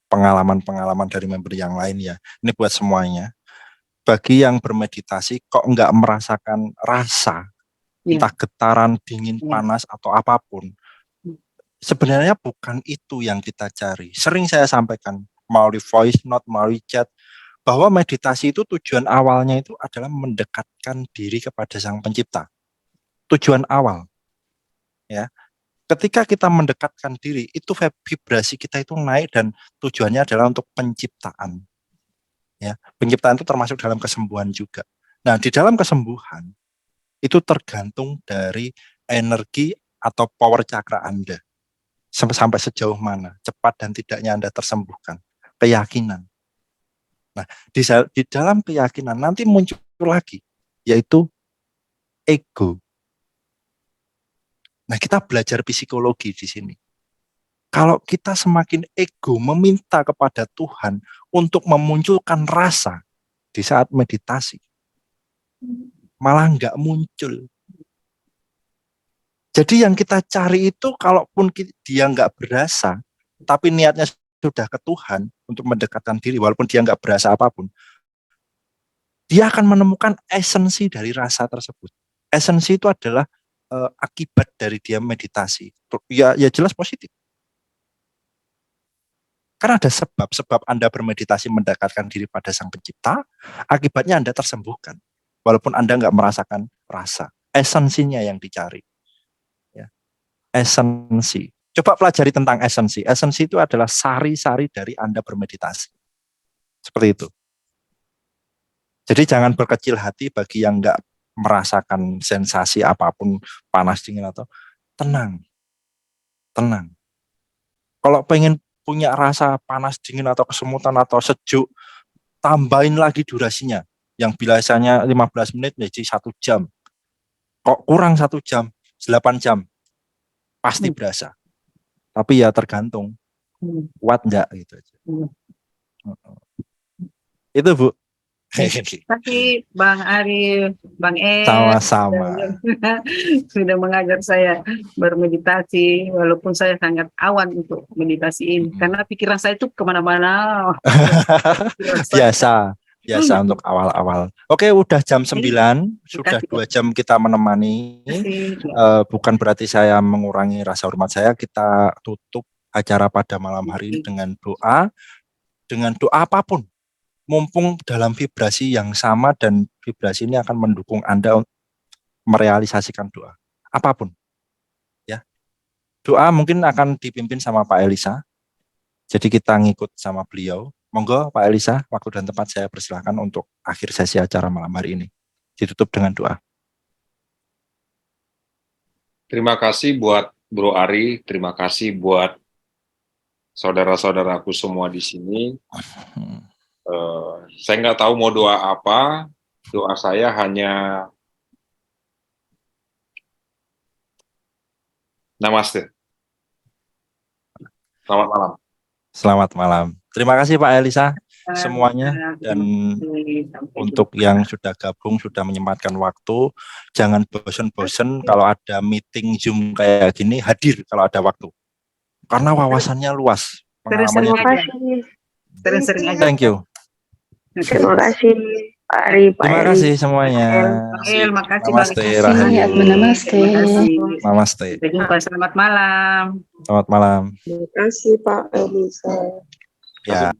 pengalaman-pengalaman dari member yang lain ya. Ini buat semuanya. Bagi yang bermeditasi kok enggak merasakan rasa, entah getaran, dingin, panas atau apapun. Sebenarnya bukan itu yang kita cari. Sering saya sampaikan melalui voice note, melalui chat, bahwa meditasi itu tujuan awalnya itu adalah mendekatkan diri kepada Sang Pencipta. Tujuan awal. Ya. Ketika kita mendekatkan diri, itu vibrasi kita itu naik dan tujuannya adalah untuk penciptaan. Ya, penciptaan itu termasuk dalam kesembuhan juga. Nah, di dalam kesembuhan itu tergantung dari energi atau power cakra Anda. Sampai sejauh mana cepat dan tidaknya Anda tersembuhkan. Keyakinan. Nah, di dalam keyakinan nanti muncul lagi, yaitu ego. Nah, kita belajar psikologi di sini. Kalau kita semakin ego meminta kepada Tuhan untuk memunculkan rasa di saat meditasi, malah nggak muncul. Jadi yang kita cari itu, kalaupun dia nggak berasa, tapi niatnya sudah ke Tuhan untuk mendekatkan diri, walaupun dia nggak berasa apapun, dia akan menemukan esensi dari rasa tersebut. Esensi itu adalah akibat dari dia meditasi. Ya jelas positif. Karena ada sebab Anda bermeditasi mendekatkan diri pada Sang Pencipta, akibatnya Anda tersembuhkan, walaupun Anda nggak merasakan rasa. Esensinya yang dicari. Ya. Esensi. Coba pelajari tentang esensi. Esensi itu adalah sari-sari dari Anda bermeditasi. Seperti itu. Jadi jangan berkecil hati bagi yang nggak merasakan sensasi apapun, panas dingin atau tenang. Kalau pengen punya rasa panas dingin atau kesemutan atau sejuk, tambahin lagi durasinya. Yang biasanya 15 menit menjadi 1 jam. Kok kurang 1 jam, 8 jam, pasti berasa. Tapi ya tergantung kuat enggak gitu aja. Itu Bu. Terima kasih Bang Ari, Bang Sama-sama. sudah mengajar saya bermeditasi, walaupun saya sangat awan untuk meditasiin, karena pikiran saya itu kemana-mana. Biasa untuk awal-awal. Oke, udah jam 9, sudah 2 jam kita menemani. Bukan berarti saya mengurangi rasa hormat saya. Kita tutup acara pada malam hari ini dengan doa apapun. Mumpung dalam vibrasi yang sama dan vibrasi ini akan mendukung Anda merealisasikan doa apapun. Ya. Doa mungkin akan dipimpin sama Pak Elisa. Jadi kita ngikut sama beliau. Monggo Pak Elisa, waktu dan tempat saya persilahkan untuk akhir sesi acara malam hari ini. Ditutup dengan doa. Terima kasih buat Bro Ari, terima kasih buat saudara-saudaraku semua di sini. Saya nggak tahu mau doa apa. Doa saya hanya namaste. Selamat malam. Selamat malam. Terima kasih Pak Elisa semuanya, dan untuk yang sudah gabung, sudah menyempatkan waktu, jangan bosen-bosen kalau ada meeting Zoom kayak gini, hadir kalau ada waktu. Karena wawasannya luas. Terima kasih. Sering-sering aja. Thank you. Terima kasih Pak Ari, Pak Terima Eri. kasih semuanya. Makasih Namaste, Bang. Rahayu. Namaste. Sampai jumpa, selamat malam. Selamat malam. Terima kasih Pak Elisa. Ya.